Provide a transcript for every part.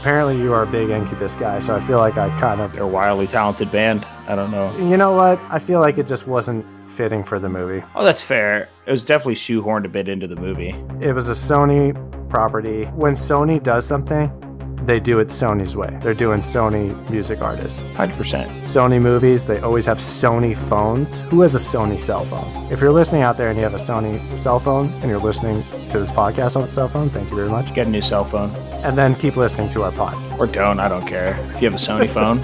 Apparently you are a big Incubus guy, so I feel like I kind of... They're a wildly talented band. I don't know. You know what? I feel like it just wasn't fitting for the movie. Oh, that's fair. It was definitely shoehorned a bit into the movie. It was a Sony property. When Sony does something, they do it Sony's way. They're doing Sony music artists. 100%. Sony movies, they always have Sony phones. Who has a Sony cell phone? If you're listening out there and you have a Sony cell phone and you're listening to this podcast on a cell phone, thank you very much. Get a new cell phone. And then keep listening to our pod. Or don't, I don't care. If you have a Sony phone.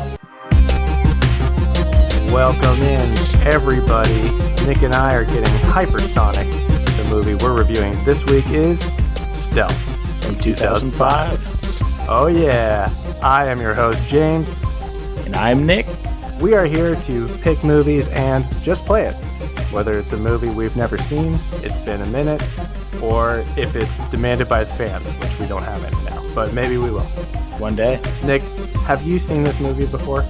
Welcome in, everybody. Nick and I are getting hypersonic. The movie we're reviewing this week is Stealth From 2005. Oh yeah, I am your host, James. And I'm Nick. We are here to pick movies and just play it. Whether it's a movie we've never seen, it's been a minute, or if it's demanded by the fans, which we don't have any now, but maybe we will. One day. Nick, have you seen this movie before?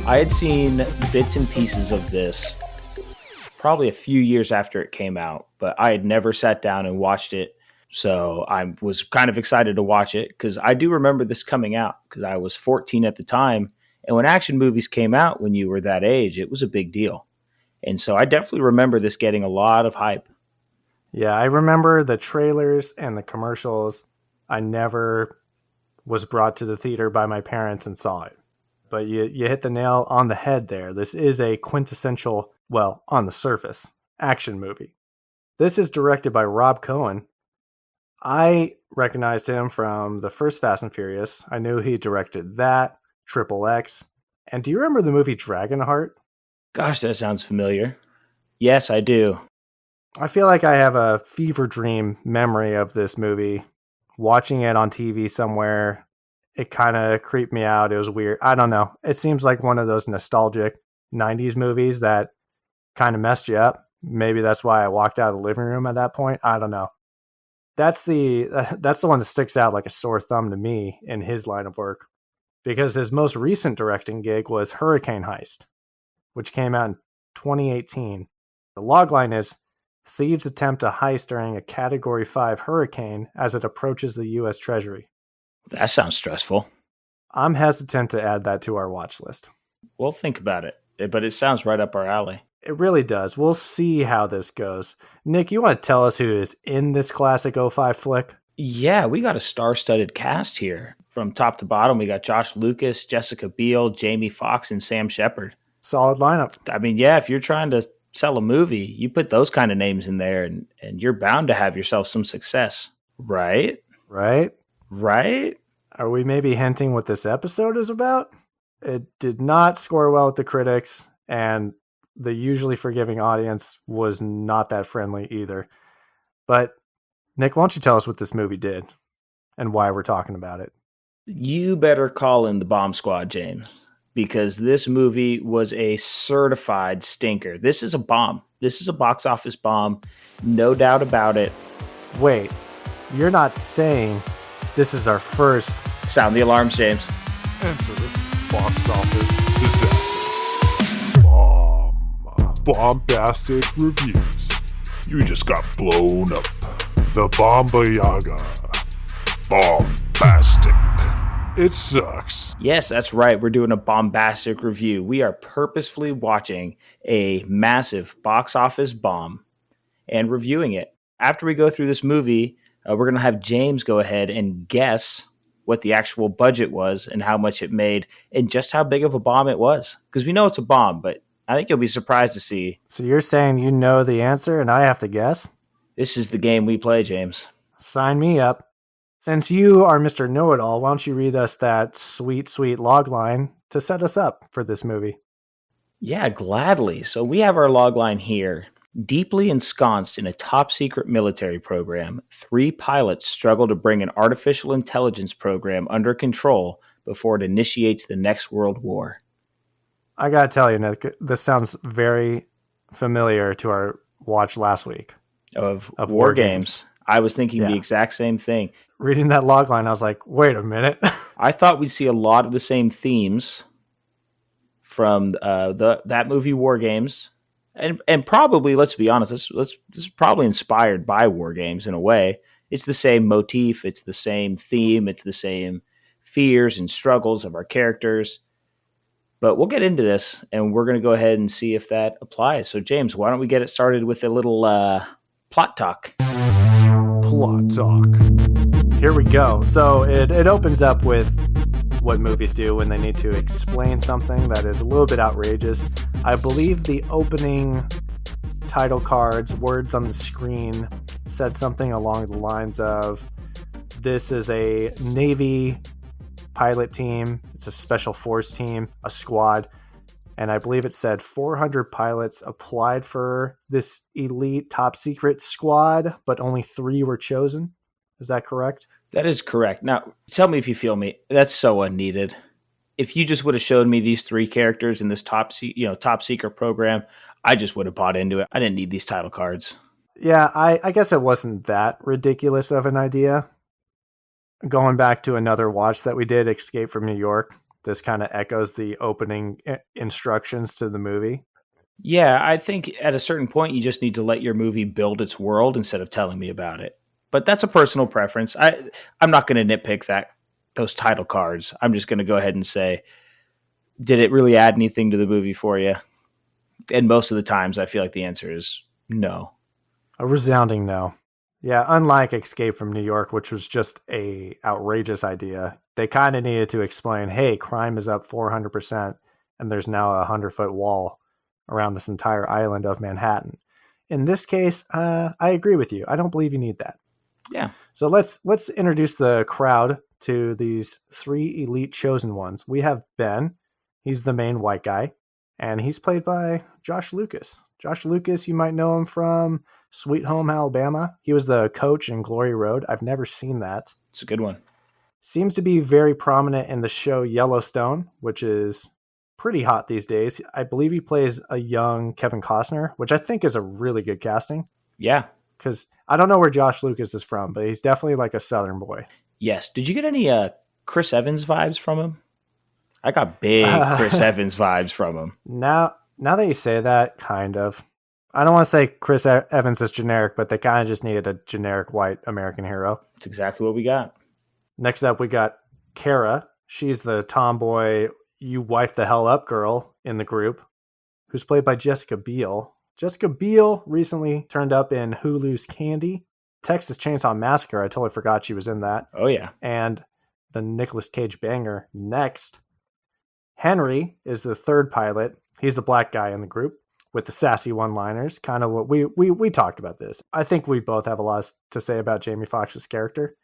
I had seen bits and pieces of this probably a few years after it came out, but I had never sat down and watched it. So I was kind of excited to watch it because I do remember this coming out because I was 14 at the time. And when action movies came out when you were that age, it was a big deal. And so I definitely remember this getting a lot of hype. Yeah, I remember the trailers and the commercials. I never was brought to the theater by my parents and saw it. But you hit the nail on the head there. This is a quintessential, well, on the surface, action movie. This is directed by Rob Cohen. I recognized him from the first Fast and Furious. I knew he directed that, Triple X. And do you remember the movie Dragonheart? Gosh, that sounds familiar. Yes, I do. I feel like I have a fever dream memory of this movie. Watching it on TV somewhere, it kind of creeped me out. It was weird. I don't know. It seems like one of those nostalgic 90s movies that kind of messed you up. Maybe that's why I walked out of the living room at that point. I don't know. That's the one that sticks out like a sore thumb to me in his line of work, because his most recent directing gig was Hurricane Heist, which came out in 2018. The logline is, thieves attempt a heist during a Category 5 hurricane as it approaches the U.S. Treasury. That sounds stressful. I'm hesitant to add that to our watch list. We'll think about it, but it sounds right up our alley. It really does. We'll see how this goes. Nick, you want to tell us who is in this classic 05 flick? Yeah, we got a star-studded cast here. From top to bottom, we got Josh Lucas, Jessica Biel, Jamie Foxx, and Sam Shepard. Solid lineup. I mean, yeah, if you're trying to sell a movie, you put those kind of names in there, and you're bound to have yourself some success. Right? Right? Right? Are we maybe hinting what this episode is about? It did not score well with the critics, and the usually forgiving audience was not that friendly either. But Nick, why don't you tell us what this movie did and why we're talking about it? You better call in the bomb squad, James, because this movie was a certified stinker. This is a bomb. This is a box office bomb. No doubt about it. Wait, you're not saying this is our first... Sound the alarms, James. Enter box office disaster. Bombastic reviews. You just got blown up. The Bomba Yaga. Bombastic. It sucks. Yes, that's right. We're doing a bombastic review. We are purposefully watching a massive box office bomb and reviewing it. After we go through this movie, we're going to have James go ahead and guess what the actual budget was and how much it made and just how big of a bomb it was. Because we know it's a bomb, but I think you'll be surprised to see. So you're saying you know the answer and I have to guess? This is the game we play, James. Sign me up. Since you are Mr. Know-It-All, why don't you read us that sweet, sweet log line to set us up for this movie? Yeah, gladly. So we have our log line here. Deeply ensconced in a top-secret military program, 3 pilots struggle to bring an artificial intelligence program under control before it initiates the next world war. I gotta tell you, Nick, this sounds very familiar to our watch last week. Of War Games. I was thinking the exact same thing. Reading that logline, I was like, wait a minute. I thought we'd see a lot of the same themes from that movie War Games. And probably, let's be honest, this is probably inspired by War Games in a way. It's the same motif, it's the same theme, it's the same fears and struggles of our characters. But we'll get into this, and we're going to go ahead and see if that applies. So, James, why don't we get it started with a little plot talk? Plot talk. Here we go. So it opens up with what movies do when they need to explain something that is a little bit outrageous. I believe the opening title cards, words on the screen, said something along the lines of, this is a Navy pilot team, it's a special force team, a squad, and I believe it said 400 pilots applied for this elite top secret squad, but only 3 were chosen. Is that correct? That is correct. Now, tell me if you feel me. That's so unneeded. If you just would have showed me these 3 characters in this top secret program, I just would have bought into it. I didn't need these title cards. Yeah, I guess it wasn't that ridiculous of an idea. Going back to another watch that we did, Escape from New York, this kind of echoes the opening instructions to the movie. Yeah, I think at a certain point, you just need to let your movie build its world instead of telling me about it. But that's a personal preference. I'm not going to nitpick those title cards. I'm just going to go ahead and say, did it really add anything to the movie for you? And most of the times, I feel like the answer is no. A resounding no. Yeah, unlike Escape from New York, which was just a outrageous idea, they kind of needed to explain, hey, crime is up 400%, and there's now a 100-foot wall around this entire island of Manhattan. In this case, I agree with you. I don't believe you need that. Yeah. So let's introduce the crowd to these 3 elite chosen ones. We have Ben. He's the main white guy, and he's played by Josh Lucas. Josh Lucas, you might know him from Sweet Home Alabama. He was the coach in Glory Road. I've never seen that. It's a good one. Seems to be very prominent in the show Yellowstone, which is pretty hot these days. I believe he plays a young Kevin Costner, which I think is a really good casting. Yeah. Because I don't know where Josh Lucas is from, but he's definitely like a Southern boy. Yes. Did you get any Chris Evans vibes from him? I got big Chris Evans vibes from him. Now that you say that, kind of. I don't want to say Chris Evans is generic, but they kind of just needed a generic white American hero. That's exactly what we got. Next up, we got Kara. She's the tomboy, you wife the hell up girl in the group, who's played by Jessica Biel. Jessica Biel recently turned up in Hulu's Candy, Texas Chainsaw Massacre. I totally forgot she was in that. Oh, yeah. And the Nicolas Cage banger, Next. Henry is the third pilot. He's the black guy in the group with the sassy one-liners. Kind of what we talked about this. I think we both have a lot to say about Jamie Foxx's character.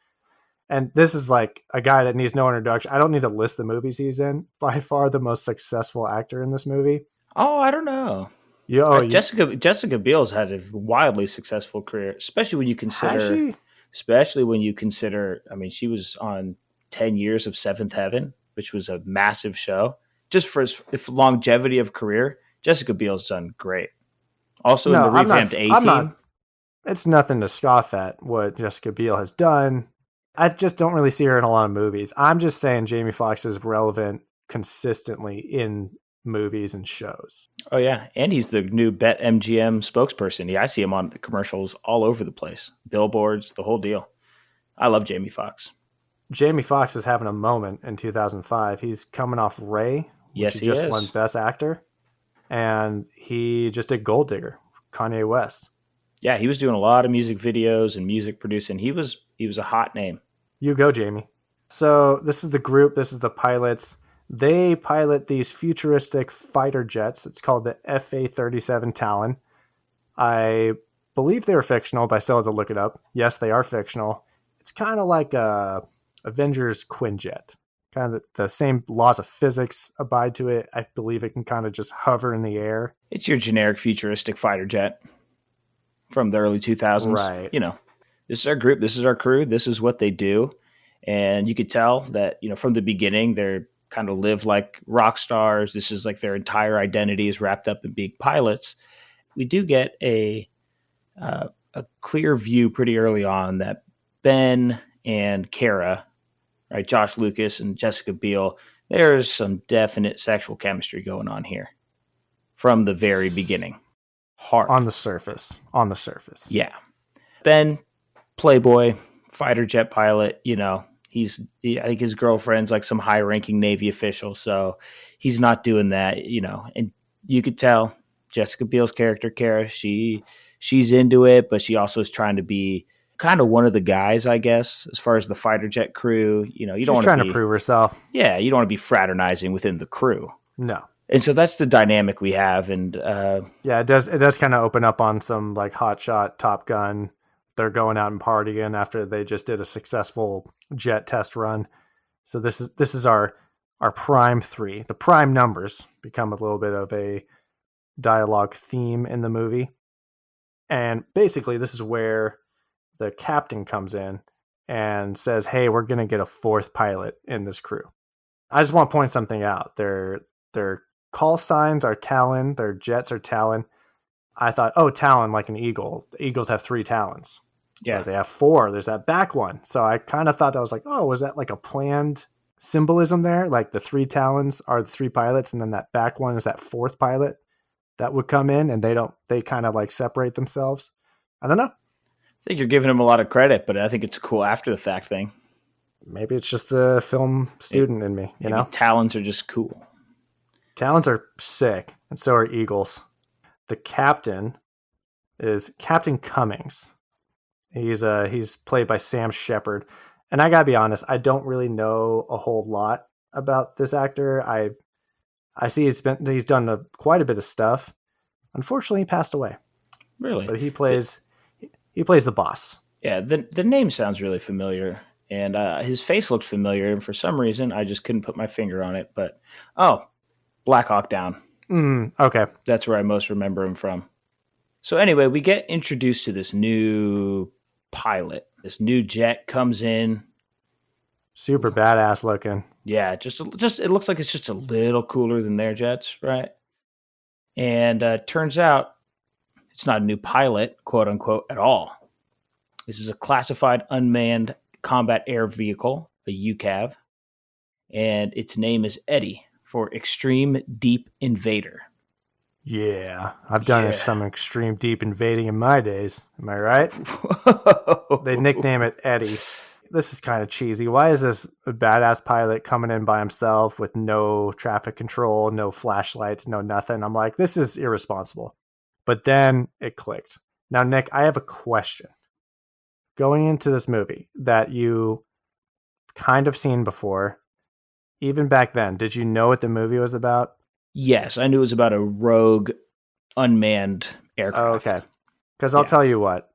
And this is like a guy that needs no introduction. I don't need to list the movies he's in. By far the most successful actor in this movie. Oh, I don't know. Jessica Biel's had a wildly successful career, especially when you consider. I mean, she was on 10 Years of Seventh Heaven, which was a massive show. Just for his longevity of career, Jessica Biel's done great. Also in the revamped A-Team. It's nothing to scoff at what Jessica Biel has done. I just don't really see her in a lot of movies. I'm just saying Jamie Foxx is relevant consistently in movies and shows. Oh, yeah. And he's the new BetMGM spokesperson. Yeah, I see him on commercials all over the place. Billboards, the whole deal. I love Jamie Foxx. Jamie Foxx is having a moment in 2005. He's coming off Ray. Yes, he just is. Won Best Actor. And he just did Gold Digger, Kanye West. Yeah, he was doing a lot of music videos and music producing. He was a hot name. You go, Jamie. So this is the group. This is the pilots. They pilot these futuristic fighter jets. It's called the FA-37 Talon. I believe they're fictional, but I still had to look it up. Yes, they are fictional. It's kind of like a Avengers Quinjet. Kind of the same laws of physics abide to it. I believe it can kind of just hover in the air. It's your generic futuristic fighter jet from the early 2000s. Right. You know, this is our group. This is our crew. This is what they do. And you could tell that, from the beginning, they're kind of live like rock stars. This is like their entire identity is wrapped up in being pilots. We do get a clear view pretty early on that Ben and Kara, right, Josh Lucas and Jessica Biel, there's some definite sexual chemistry going on here from the very beginning. Hard. On the surface. Yeah. Ben, playboy, fighter jet pilot, I think his girlfriend's like some high-ranking Navy official, so he's not doing that, And you could tell Jessica Biel's character, Kara, she's into it, but she also is trying to be kind of one of the guys, I guess, as far as the fighter jet crew. You don't She's want to trying to be, prove herself. yeah, you don't want to be fraternizing within the crew. No. And so that's the dynamic we have. And yeah, it does kind of open up on some like Hot Shot, Top Gun. They're going out and partying after they just did a successful jet test run. So this is our prime three. The prime numbers become a little bit of a dialogue theme in the movie. And basically this is where the captain comes in and says, "Hey, we're going to get a fourth pilot in this crew." I just want to point something out. Their call signs are Talon, their jets are Talon. I thought, oh, Talon, like an eagle. The eagles have 3 talons. yeah, But they have 4. There's that back one. So I kind of thought, I was like, oh, was that like a planned symbolism there? Like the 3 talons are the 3 pilots, and then that back one is that 4th pilot that would come in, and they kind of like separate themselves. I don't know. I think you're giving him a lot of credit, but I think it's a cool after the fact thing. Maybe it's just the film student in me, Maybe talons are just cool. Talons are sick, and so are eagles. The captain is Captain Cummings. He's played by Sam Shepard, and I gotta be honest, I don't really know a whole lot about this actor. I see he's done quite a bit of stuff. Unfortunately, he passed away. Really, but he plays the boss. Yeah, the name sounds really familiar, and his face looked familiar, and for some reason, I just couldn't put my finger on it. But Black Hawk Down. Okay. That's where I most remember him from. So anyway, we get introduced to this new pilot. This new jet comes in. Super badass looking. Yeah, just it looks like it's just a little cooler than their jets, right? And turns out it's not a new pilot, quote unquote, at all. This is a classified unmanned combat air vehicle, a UCAV, and its name is Eddie, for Extreme Deep Invader. Yeah, I've done some extreme deep invading in my days. Am I right? They nickname it Eddie. This is kind of cheesy. Why is this a badass pilot coming in by himself with no traffic control, no flashlights, no nothing? I'm like, this is irresponsible. But then it clicked. Now, Nick, I have a question. Going into this movie that you kind of seen before, even back then, did you know what the movie was about? Yes, I knew it was about a rogue unmanned aircraft. Okay. Because I'll tell you what,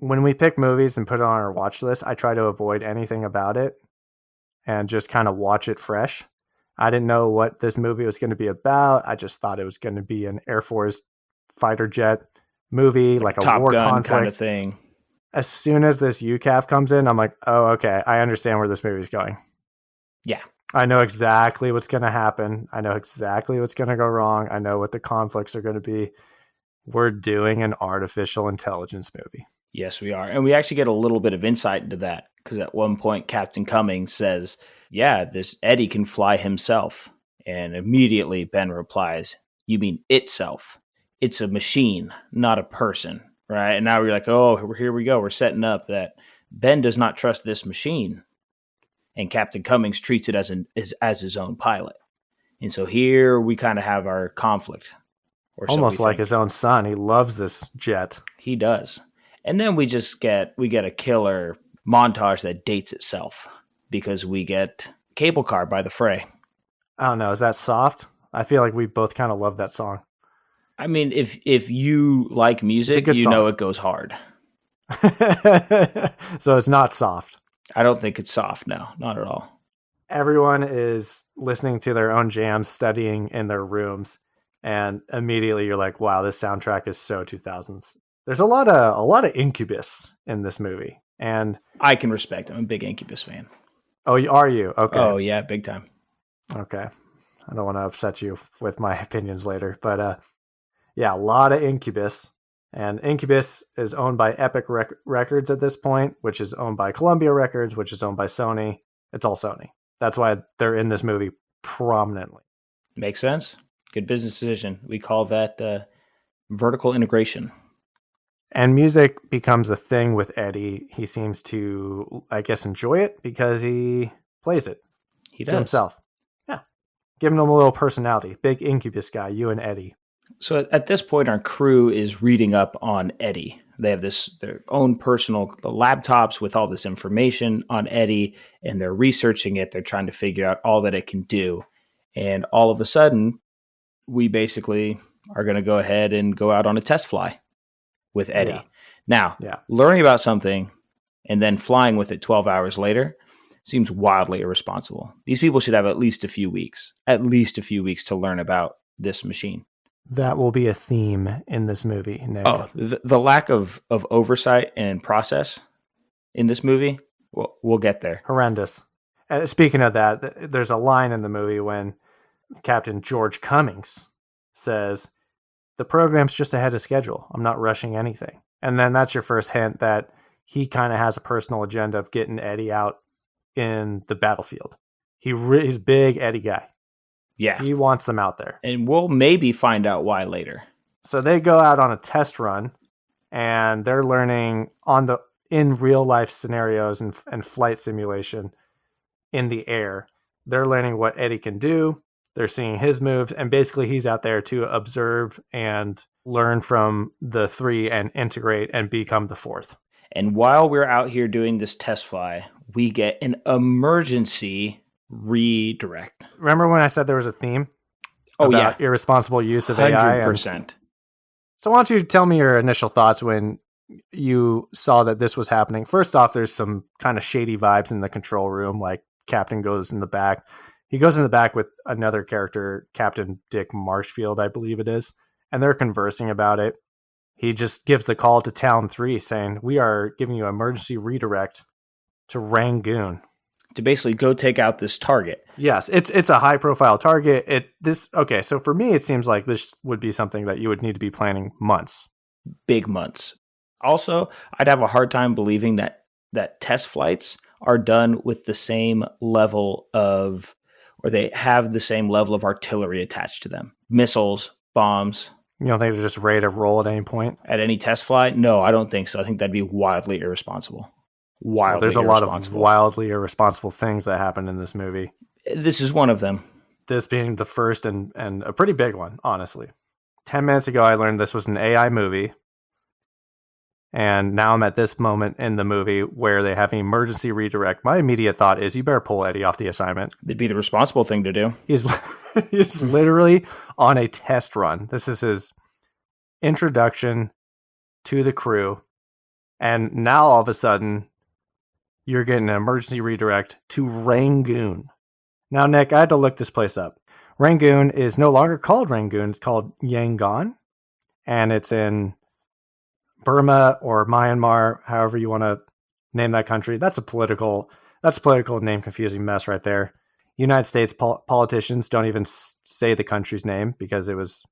when we pick movies and put it on our watch list, I try to avoid anything about it and just kind of watch it fresh. I didn't know what this movie was going to be about. I just thought it was going to be an Air Force fighter jet movie, like a Top war Gun conflict kind of thing. As soon as this UCAF comes in, I'm like, oh, okay, I understand where this movie's going. Yeah. I know exactly what's going to happen. I know exactly what's going to go wrong. I know what the conflicts are going to be. We're doing an artificial intelligence movie. Yes, we are. And we actually get a little bit of insight into that because at one point, Captain Cummings says, yeah, this Eddie can fly himself. And immediately Ben replies, you mean itself? It's a machine, not a person, right? And now we're like, oh, here we go. We're setting up that Ben does not trust this machine. And Captain Cummings treats it as his own pilot. And so here we kind of have our conflict. Almost like his own son. He loves this jet. He does. And then we get a killer montage that dates itself because we get Cable Car by The Fray. I don't know. Is that soft? I feel like we both kind of love that song. I mean, if you like music, you song. know it goes hard. So it's not soft. I don't think it's soft. No, not at all. Everyone is listening to their own jams, studying in their rooms, and immediately you're like, wow, this soundtrack is so 2000s. There's a lot of Incubus in this movie, and I can respect it. I'm a big Incubus fan. Oh, are you? Okay. Oh yeah, big time. Okay. I don't want to upset you with my opinions later, but yeah, a lot of Incubus. And Incubus is owned by Epic Records at this point, which is owned by Columbia Records, which is owned by Sony. It's all Sony. That's why they're in this movie prominently. Makes sense. Good business decision. We call that vertical integration. And music becomes a thing with Eddie. He seems to, I guess, enjoy it because he plays it He to does. himself. Yeah. Giving him a little personality. Big incubus guy, you and Eddie. So at this point, our crew is reading up on Eddie. They have their own personal laptops with all this information on Eddie, and they're researching it. They're trying to figure out all that it can do. And all of a sudden, we basically are going to go ahead and go out on a test fly with Eddie. Yeah. Now, Yeah. learning about something and then flying with it 12 hours later seems wildly irresponsible. These people should have at least a few weeks to learn about this machine. That will be a theme in this movie, Nick. Oh, the lack of oversight and process in this movie, we'll get there. Horrendous. Speaking of that, there's a line in the movie when Captain George Cummings says, "The program's just ahead of schedule. I'm not rushing anything." And then that's your first hint that he kind of has a personal agenda of getting Eddie out in the battlefield. He's a big Eddie guy. Yeah. He wants them out there. And we'll maybe find out why later. So they go out on a test run, and they're learning in real life scenarios and flight simulation in the air. They're learning what Eddie can do. They're seeing his moves, and basically he's out there to observe and learn from the three and integrate and become the fourth. And while we're out here doing this test fly, we get an emergency redirect. Remember when I said there was a theme? Oh, about yeah. irresponsible use of AI? 100%. So why don't you tell me your initial thoughts when you saw that this was happening? First off, there's some kind of shady vibes in the control room, like Captain goes in the back. He goes in the back with another character, Captain Dick Marshfield, I believe it is, and they're conversing about it. He just gives the call to Town 3 saying, "We are giving you emergency redirect to Rangoon." To basically go take out this target. Yes, it's a high-profile target. Okay, so for me, it seems like this would be something that you would need to be planning months. Big months. Also, I'd have a hard time believing that test flights are done with the same level of, or they have the same level of artillery attached to them. Missiles, bombs. You don't think they're just ready to roll at any point? At any test flight? No, I don't think so. I think that'd be wildly irresponsible. There's a lot of wildly irresponsible things that happen in this movie. This is one of them. This being the first and a pretty big one, honestly. 10 minutes ago, I learned this was an AI movie. And now I'm at this moment in the movie where they have an emergency redirect. My immediate thought is you better pull Eddie off the assignment. It'd be the responsible thing to do. He's literally on a test run. This is his introduction to the crew. And now all of a sudden, you're getting an emergency redirect to Rangoon. Now, Nick, I had to look this place up. Rangoon is no longer called Rangoon. It's called Yangon. And it's in Burma or Myanmar, however you want to name that country. That's a political name confusing mess right there. United States politicians don't even say the country's name because it was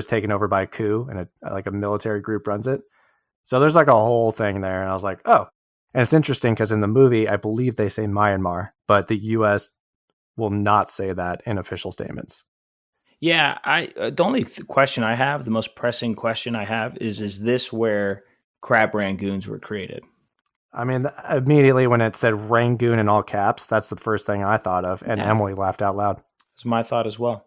taken over by a coup and a military group runs it. So there's like a whole thing there. And I was like, oh. And it's interesting because in the movie, I believe they say Myanmar, but the U.S. will not say that in official statements. Yeah, the only question I have, the most pressing question I have is this where crab rangoons were created? I mean, immediately when it said Rangoon in all caps, that's the first thing I thought of, and Emily laughed out loud. That's my thought as well.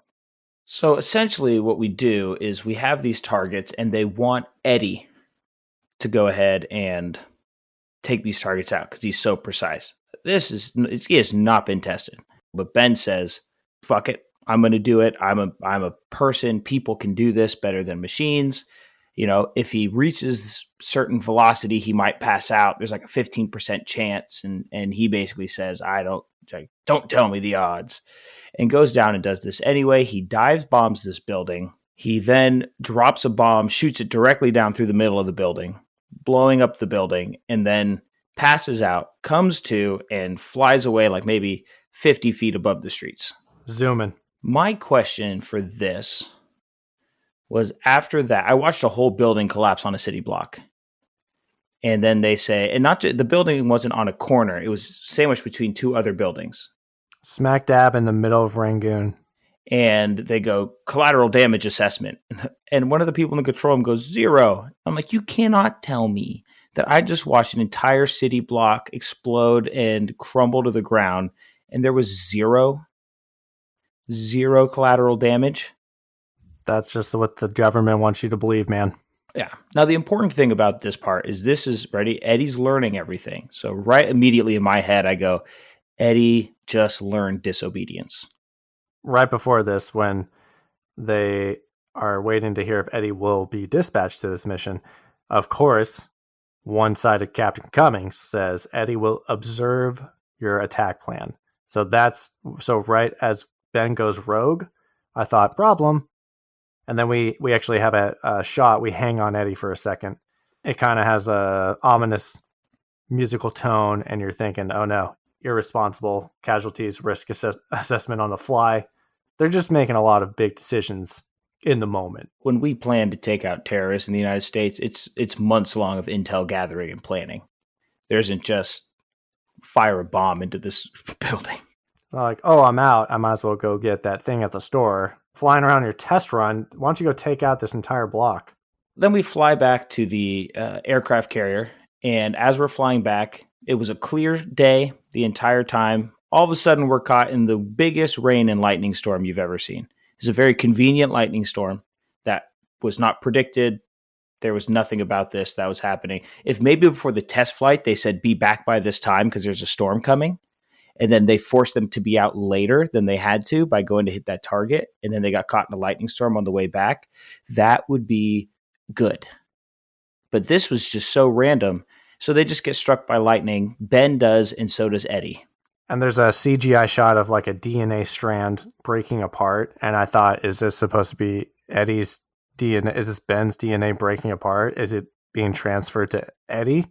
So essentially what we do is we have these targets, and they want Eddie to go ahead and take these targets out because he's so precise. He has not been tested. But Ben says, fuck it, I'm going to do it. I'm a person. People can do this better than machines. If he reaches certain velocity, he might pass out. There's like a 15% chance. And he basically says, don't tell me the odds, and goes down and does this anyway. He dives bombs this building. He then drops a bomb, shoots it directly down through the middle of the building, blowing up the building, and then passes out, comes to, and flies away like maybe 50 feet above the streets. Zooming. My question for this was, after that, I watched a whole building collapse on a city block. And then they say, and not just, the building wasn't on a corner. It was sandwiched between two other buildings. Smack dab in the middle of Rangoon. and they go collateral damage assessment. And one of the people in the control room goes 0. I'm like, you cannot tell me that I just watched an entire city block explode and crumble to the ground and there was zero collateral damage. That's just what the government wants you to believe, man. Yeah. Now, the important thing about this part is ready? Eddie's learning everything. So right immediately in my head, I go, Eddie just learned disobedience. Right before this, when they are waiting to hear if Eddie will be dispatched to this mission, of course, one-sided Captain Cummings says Eddie will observe your attack plan. So right as Ben goes rogue, I thought, problem. And then we actually have a shot. We hang on Eddie for a second. It kind of has a ominous musical tone, and you're thinking, oh no, irresponsible casualties, risk assessment on the fly. They're just making a lot of big decisions in the moment. When we plan to take out terrorists in the United States, it's months long of intel gathering and planning. There isn't just fire a bomb into this building. Like, oh, I'm out. I might as well go get that thing at the store. Flying around your test run, why don't you go take out this entire block? Then we fly back to the aircraft carrier, and as we're flying back, it was a clear day the entire time. All of a sudden, we're caught in the biggest rain and lightning storm you've ever seen. It's a very convenient lightning storm that was not predicted. There was nothing about this that was happening. If maybe before the test flight, they said, be back by this time because there's a storm coming, and then they forced them to be out later than they had to by going to hit that target, and then they got caught in a lightning storm on the way back, that would be good. But this was just so random. So they just get struck by lightning. Ben does, and so does Eddie. And there's a CGI shot of like a DNA strand breaking apart. And I thought, is this supposed to be Eddie's DNA? Is this Ben's DNA breaking apart? Is it being transferred to Eddie?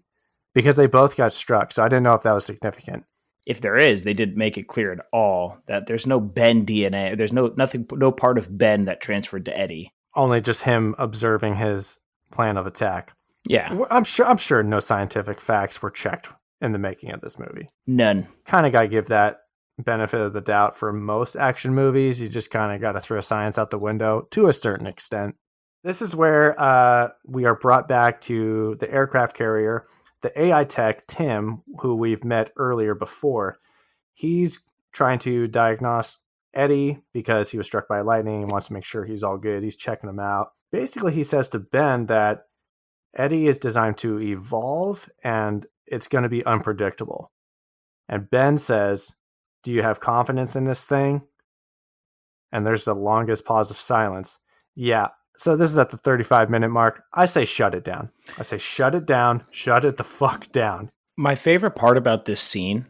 Because they both got struck. So I didn't know if that was significant. If there is, they didn't make it clear at all that there's no Ben DNA. There's no part of Ben that transferred to Eddie. Only just him observing his plan of attack. Yeah. I'm sure no scientific facts were checked in the making of this movie. None. Kind of got to give that benefit of the doubt for most action movies. You just kind of got to throw science out the window to a certain extent. This is where we are brought back to the aircraft carrier. The AI tech, Tim, who we've met earlier before, he's trying to diagnose Eddie because he was struck by lightning. He wants to make sure he's all good. He's checking him out. Basically, he says to Ben that Eddie is designed to evolve and it's going to be unpredictable. And Ben says, do you have confidence in this thing? And there's the longest pause of silence. Yeah. So this is at the 35-minute mark. I say shut it down. I say shut it down. Shut it the fuck down. My favorite part about this scene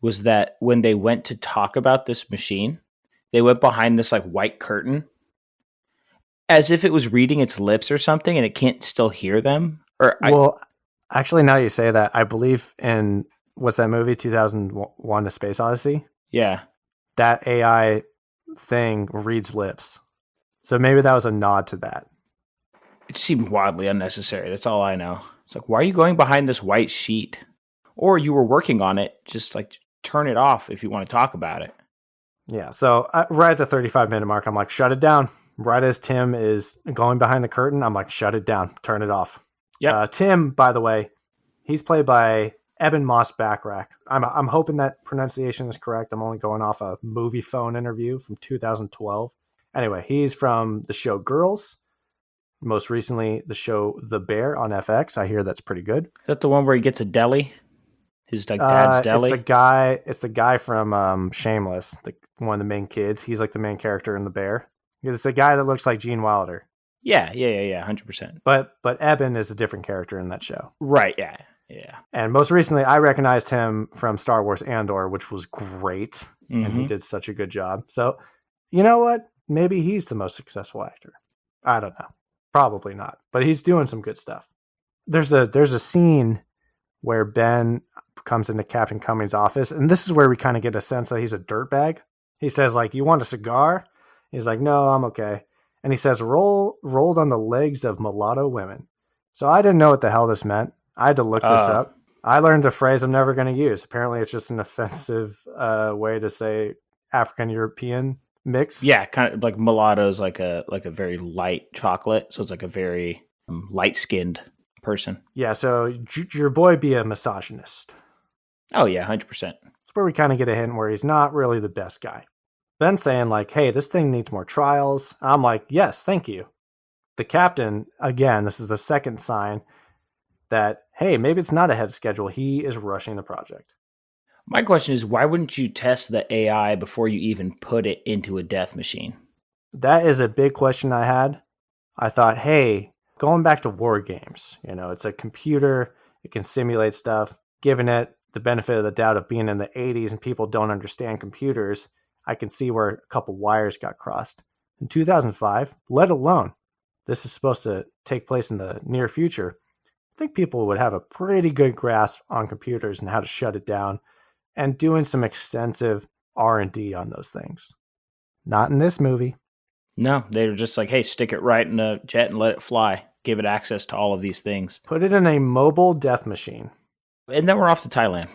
was that when they went to talk about this machine, they went behind this like white curtain as if it was reading its lips or something and it can't still hear them. Actually, now you say that, I believe in, what's that movie, 2001: A Space Odyssey? Yeah. That AI thing reads lips. So maybe that was a nod to that. It seemed wildly unnecessary. That's all I know. It's like, why are you going behind this white sheet? Or you were working on it. Just like turn it off if you want to talk about it. Yeah. So right at the 35-minute mark, I'm like, shut it down. Right as Tim is going behind the curtain, I'm like, shut it down. Turn it off. Yeah. Tim, by the way, he's played by Eben Moss-Backrack. I'm hoping that pronunciation is correct. I'm only going off a movie phone interview from 2012. Anyway, he's from the show Girls. Most recently, the show The Bear on FX. I hear that's pretty good. Is that the one where he gets a deli? His like dad's deli? It's the guy from Shameless, one of the main kids. He's like the main character in The Bear. It's a guy that looks like Gene Wilder. Yeah, 100%. But Eben is a different character in that show. Right, yeah. And most recently, I recognized him from Star Wars Andor, which was great. Mm-hmm. And he did such a good job. So, you know what? Maybe he's the most successful actor. I don't know. Probably not. But he's doing some good stuff. There's a scene where Ben comes into Captain Cummings' office, and this is where we kind of get a sense that he's a dirtbag. He says, like, you want a cigar? He's like, no, I'm okay. And he says, rolled on the legs of mulatto women. So I didn't know what the hell this meant. I had to look this up. I learned a phrase I'm never going to use. Apparently, it's just an offensive way to say African European mix. Yeah, kind of like mulatto's like a very light chocolate, so it's like a very light-skinned person. Yeah, so your boy be a misogynist. Oh yeah, 100%. It's where we kind of get a hint where he's not really the best guy. Then saying like, hey, this thing needs more trials. I'm like, yes, thank you. The captain, again, this is the second sign that, hey, maybe it's not ahead of schedule. He is rushing the project. My question is, why wouldn't you test the AI before you even put it into a death machine? That is a big question I had. I thought, hey, going back to war games, it's a computer, it can simulate stuff. Given it the benefit of the doubt of being in the 80s and people don't understand computers, I can see where a couple wires got crossed. In 2005, let alone this is supposed to take place in the near future, I think people would have a pretty good grasp on computers and how to shut it down and doing some extensive R&D on those things. Not in this movie. No, they were just like, hey, stick it right in a jet and let it fly. Give it access to all of these things. Put it in a mobile death machine. And then we're off to Thailand.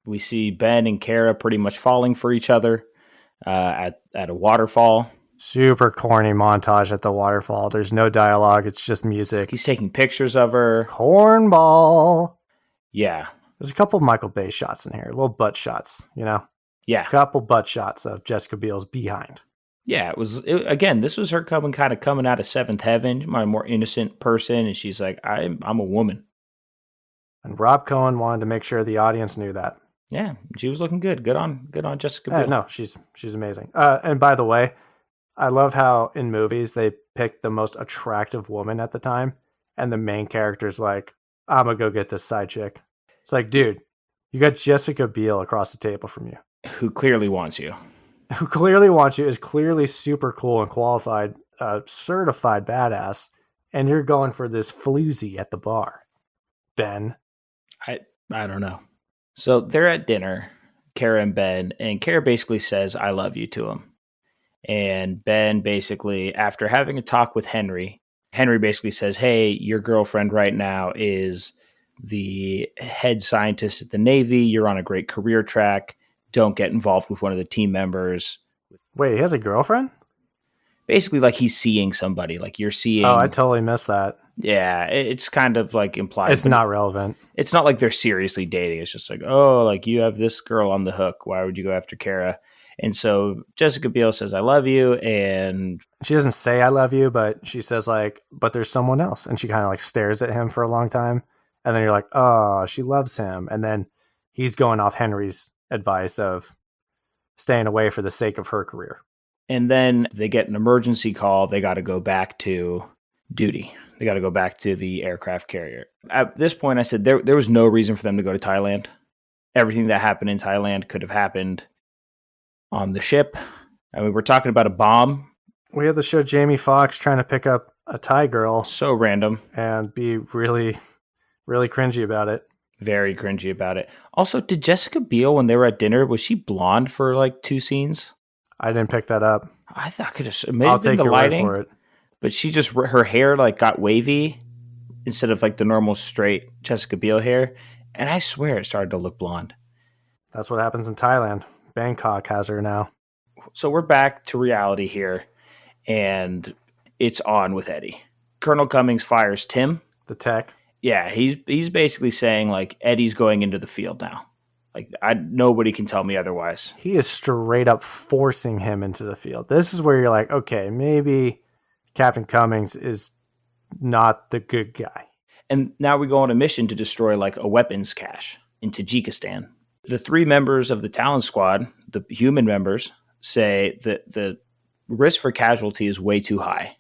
We see Ben and Kara pretty much falling for each other at a waterfall. Super corny montage at the waterfall. There's no dialogue. It's just music. He's taking pictures of her. Cornball. Yeah. There's a couple of Michael Bay shots in here. Little butt shots, Yeah. A couple butt shots of Jessica Biel's behind. Yeah, again, this was her coming out of seventh heaven, my more innocent person, and she's like, I'm a woman. And Rob Cohen wanted to make sure the audience knew that. Yeah, she was looking good. Good on Jessica Biel. No, she's amazing. And by the way, I love how in movies they pick the most attractive woman at the time, and the main character's like, I'm gonna go get this side chick. It's like, dude, you got Jessica Biel across the table from you. Who clearly wants you. Who clearly wants you, is clearly super cool and qualified, certified badass, and you're going for this floozy at the bar. Ben. I don't know. So they're at dinner, Kara and Ben, and Kara basically says, I love you to him. And Ben basically, after having a talk with Henry basically says, hey, your girlfriend right now is the head scientist at the Navy. You're on a great career track. Don't get involved with one of the team members. Wait, he has a girlfriend? Basically, like he's seeing somebody. Like you're seeing. Oh, I totally missed that. Yeah, it's kind of like implied. It's not relevant. It's not like they're seriously dating. It's just like, oh, like you have this girl on the hook. Why would you go after Kara? And so Jessica Biel says, I love you. And she doesn't say I love you, but she says like, but there's someone else. And she kind of like stares at him for a long time. And then you're like, oh, she loves him. And then he's going off Henry's advice of staying away for the sake of her career. And then they get an emergency call. They got to go back to duty. They got to go back to the aircraft carrier. At this point, I said there was no reason for them to go to Thailand. Everything that happened in Thailand could have happened on the ship. I mean, we're talking about a bomb. We had to show Jamie Foxx trying to pick up a Thai girl. So random. And be really, really cringy about it. Very cringy about it. Also, did Jessica Biel, when they were at dinner, was she blonde for like 2 scenes? I didn't pick that up. I thought I could have. Maybe I'll take the your lighting, word for it. But she just, her hair like got wavy instead of like the normal straight Jessica Biel hair. And I swear it started to look blonde. That's what happens in Thailand. Bangkok has her now. So we're back to reality here, and it's on with Eddie. Colonel Cummings fires Tim. The tech. Yeah, he's basically saying like Eddie's going into the field now. Like nobody can tell me otherwise. He is straight up forcing him into the field. This is where you're like, okay, maybe Captain Cummings is not the good guy. And now we go on a mission to destroy like a weapons cache in Tajikistan. The 3 members of the Talon Squad, the human members, say that the risk for casualty is way too high.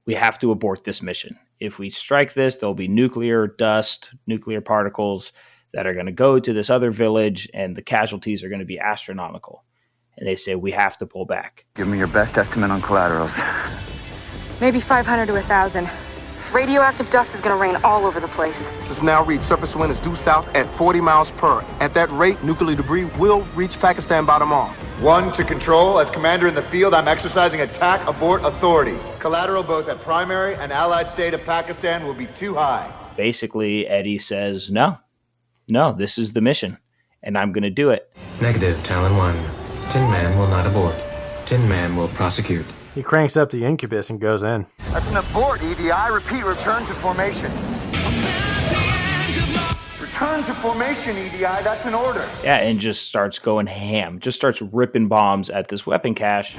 We have to abort this mission. If we strike this, there'll be nuclear dust, nuclear particles that are going to go to this other village, and the casualties are going to be astronomical. And they say, we have to pull back. Give me your best estimate on collaterals. Maybe 500 to 1,000. Radioactive dust is going to rain all over the place. This has now reached surface wind is due south at 40 miles per. At that rate, nuclear debris will reach Pakistan by tomorrow. 1 to control. As commander in the field, I'm exercising attack abort authority. Collateral both at primary and allied state of Pakistan will be too high. Basically, Eddie says, no, this is the mission, and I'm going to do it. Negative, Talon 1. Tin Man will not abort. Tin Man will prosecute. He cranks up the incubus and goes in. That's an abort, EDI. Repeat, return to formation. Return to formation, EDI. That's an order. Yeah, and just starts going ham. Just starts ripping bombs at this weapon cache.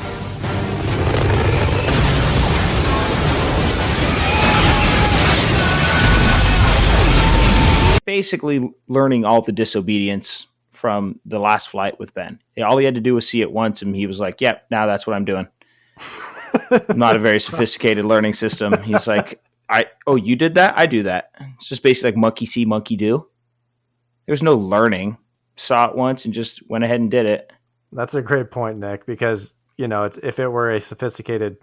Basically learning all the disobedience from the last flight with Ben. All he had to do was see it once, and he was like, yep, now that's what I'm doing. Not a very sophisticated learning system. He's like, you did that? I do that. It's just basically like monkey see, monkey do. There's no learning. Saw it once and just went ahead and did it. That's a great point, Nick, because, if it were a sophisticated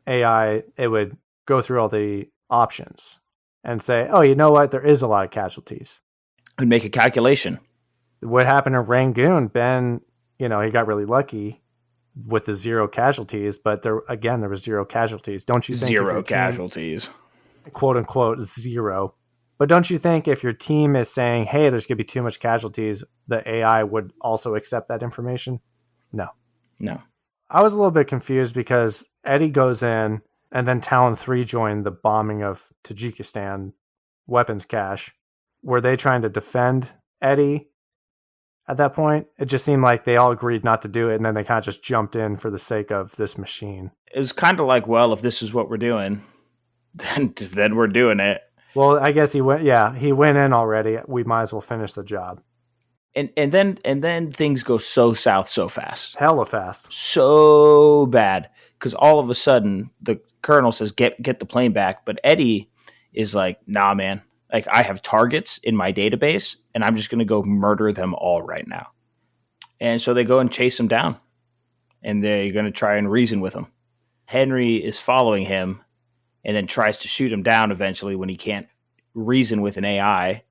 AI, it would go through all the options and say, oh, you know what? There is a lot of casualties. And make a calculation. What happened in Rangoon, Ben, he got really lucky with the 0 casualties, but there was 0 casualties. Don't you think? 0 casualties. Quote unquote 0. But don't you think if your team is saying, hey, there's going to be too much casualties, the AI would also accept that information? No. I was a little bit confused because Eddie goes in and then Talon 3 joined the bombing of Tajikistan weapons cache. Were they trying to defend Eddie at that point? It just seemed like they all agreed not to do it, and then they kind of just jumped in for the sake of this machine. It was kind of like, well, if this is what we're doing, then we're doing it. Well, I guess he went in already. We might as well finish the job. And then things go so south so fast. Hella fast. So bad. Because all of a sudden, the colonel says, get the plane back. But Eddie is like, nah, man. Like, I have targets in my database, and I'm just going to go murder them all right now. And so they go and chase him down. And they're going to try and reason with him. Henry is following him and then tries to shoot him down eventually when he can't reason with an AI.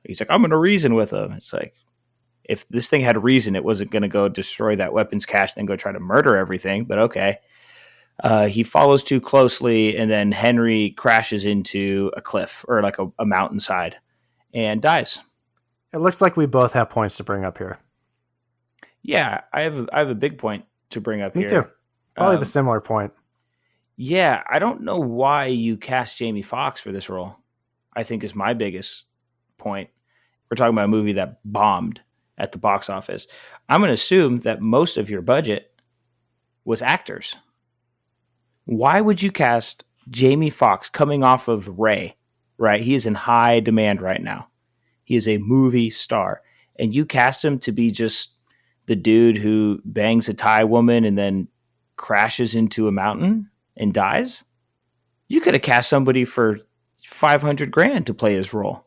He's like, I'm going to reason with him. It's like, if this thing had reason, it wasn't going to go destroy that weapons cache, then go try to murder everything. But okay. He follows too closely, and then Henry crashes into a cliff or like a mountainside and dies. It looks like we both have points to bring up here. Yeah, I have a big point to bring up Me here. too. Probably the similar point. Yeah, I don't know why you cast Jamie Foxx for this role. I think is my biggest point. We're talking about a movie that bombed at the box office. I'm going to assume that most of your budget was actors. Why would you cast Jamie Foxx coming off of Ray, right? He is in high demand right now. He is a movie star. And you cast him to be just the dude who bangs a Thai woman and then crashes into a mountain and dies? You could have cast somebody for $500,000 to play his role.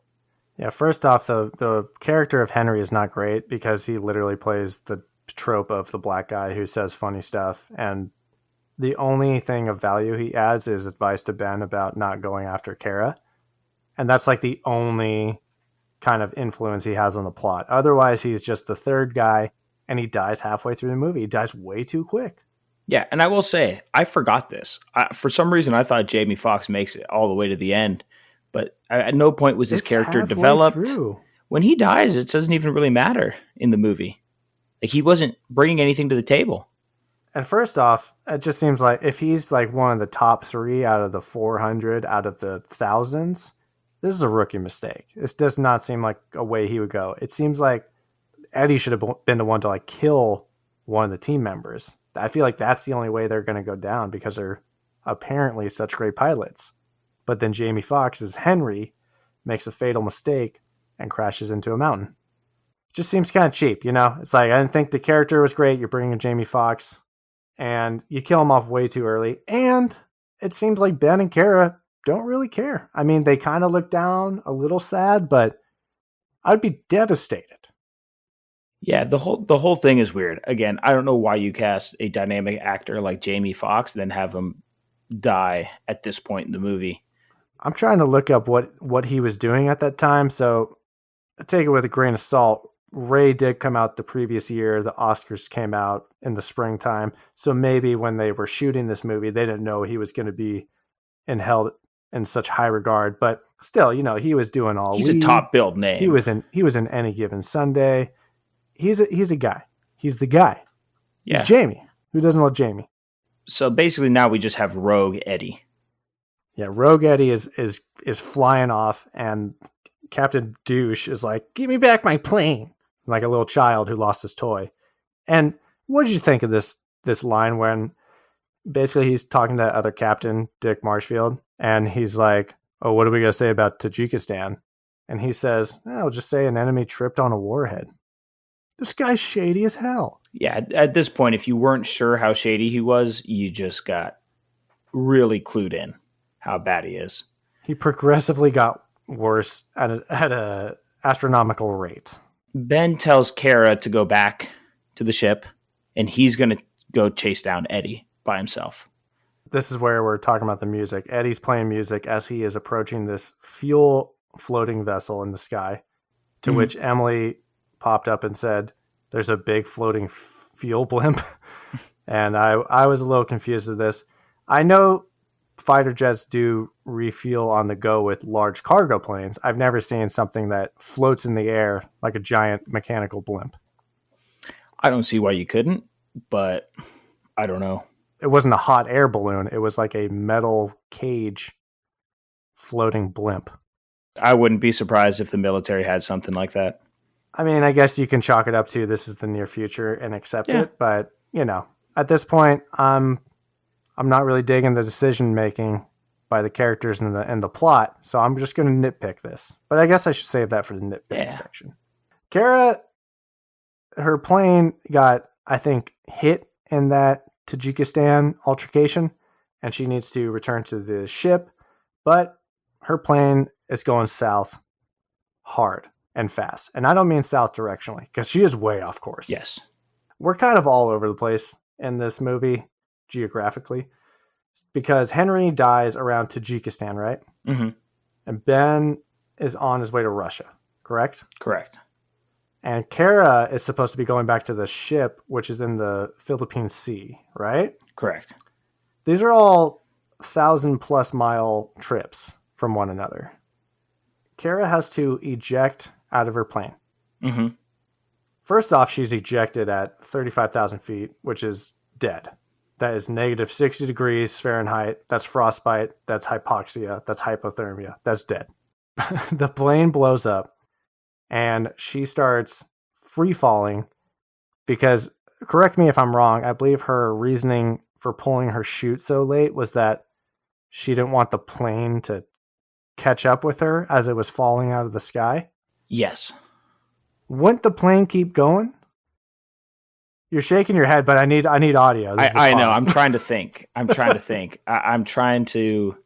Yeah, first off, the character of Henry is not great because he literally plays the trope of the black guy who says funny stuff, and the only thing of value he adds is advice to Ben about not going after Kara, and that's like the only kind of influence he has on the plot. Otherwise, he's just the third guy, and he dies halfway through the movie. He dies way too quick. Yeah, and I will say, I forgot this. For some reason, I thought Jamie Foxx makes it all the way to the end, but at no point was his character developed. Through. When he dies, it doesn't even really matter in the movie. Like, he wasn't bringing anything to the table. And first off, it just seems like if he's like one of the top 3 out of the 400, out of the thousands, this is a rookie mistake. This does not seem like a way he would go. It seems like Eddie should have been the one to like kill one of the team members. I feel like that's the only way they're going to go down because they're apparently such great pilots. But then Jamie Foxx as Henry makes a fatal mistake and crashes into a mountain. Just seems kind of cheap, you know? It's like, I didn't think the character was great. You're bringing in Jamie Foxx and you kill him off way too early. And it seems like Ben and Kara don't really care. I mean, they kind of look down, a little sad, but I'd be devastated. Yeah, the whole thing is weird. Again, I don't know why you cast a dynamic actor like Jamie Foxx, then have him die at this point in the movie. I'm trying to look up what he was doing at that time, so take it with a grain of salt. Ray did come out the previous year. The Oscars came out in the springtime, so maybe when they were shooting this movie, they didn't know he was going to be held in such high regard. But still, you know, he was doing all. He's a top billed name. He was in Any Given Sunday. He's a guy. He's the guy. Yeah. He's Jamie. Who doesn't love Jamie? So basically now we just have Rogue Eddie. Yeah, Rogue Eddie is flying off, and Captain Douche is like, "Give me back my plane," like a little child who lost his toy. And what did you think of this line when basically he's talking to other captain, Dick Marshfield, and he's like, "Oh, what are we gonna say about Tajikistan?" And he says, "I'll just say an enemy tripped on a warhead." This guy's shady as hell. Yeah, at this point, if you weren't sure how shady he was, you just got really clued in how bad he is. He progressively got worse at a astronomical rate. Ben tells Kara to go back to the ship, and he's going to go chase down Eddie by himself. This is where we're talking about the music. Eddie's playing music as he is approaching this fuel floating vessel in the sky, to which Emily popped up and said, "There's a big floating fuel blimp." And I was a little confused with this. I know fighter jets do refuel on the go with large cargo planes. I've never seen something that floats in the air like a giant mechanical blimp. I don't see why you couldn't, but I don't know. It wasn't a hot air balloon. It was like a metal cage floating blimp. I wouldn't be surprised if the military had something like that. I mean, I guess you can chalk it up to this is the near future and accept it. But, at this point, I'm not really digging the decision making by the characters and the plot. So I'm just going to nitpick this. But I guess I should save that for the nitpick section. Kara, her plane got, I think, hit in that Tajikistan altercation, and she needs to return to the ship. But her plane is going south hard and fast. And I don't mean south directionally, because she is way off course. Yes. We're kind of all over the place in this movie, geographically, because Henry dies around Tajikistan, right? Mm-hmm. And Ben is on his way to Russia, correct? Correct. And Kara is supposed to be going back to the ship, which is in the Philippine Sea, right? Correct. These are all 1,000+ mile trips from one another. Kara has to eject out of her plane. Mm-hmm. First off, she's ejected at 35,000 feet, which is dead. That is negative 60 degrees Fahrenheit. That's frostbite. That's hypoxia. That's hypothermia. That's dead. The plane blows up, and she starts free falling because, correct me if I'm wrong, I believe her reasoning for pulling her chute so late was that she didn't want the plane to catch up with her as it was falling out of the sky. Yes. Wouldn't the plane keep going? You're shaking your head, but I need audio. I know. I'm trying to think. I'm trying to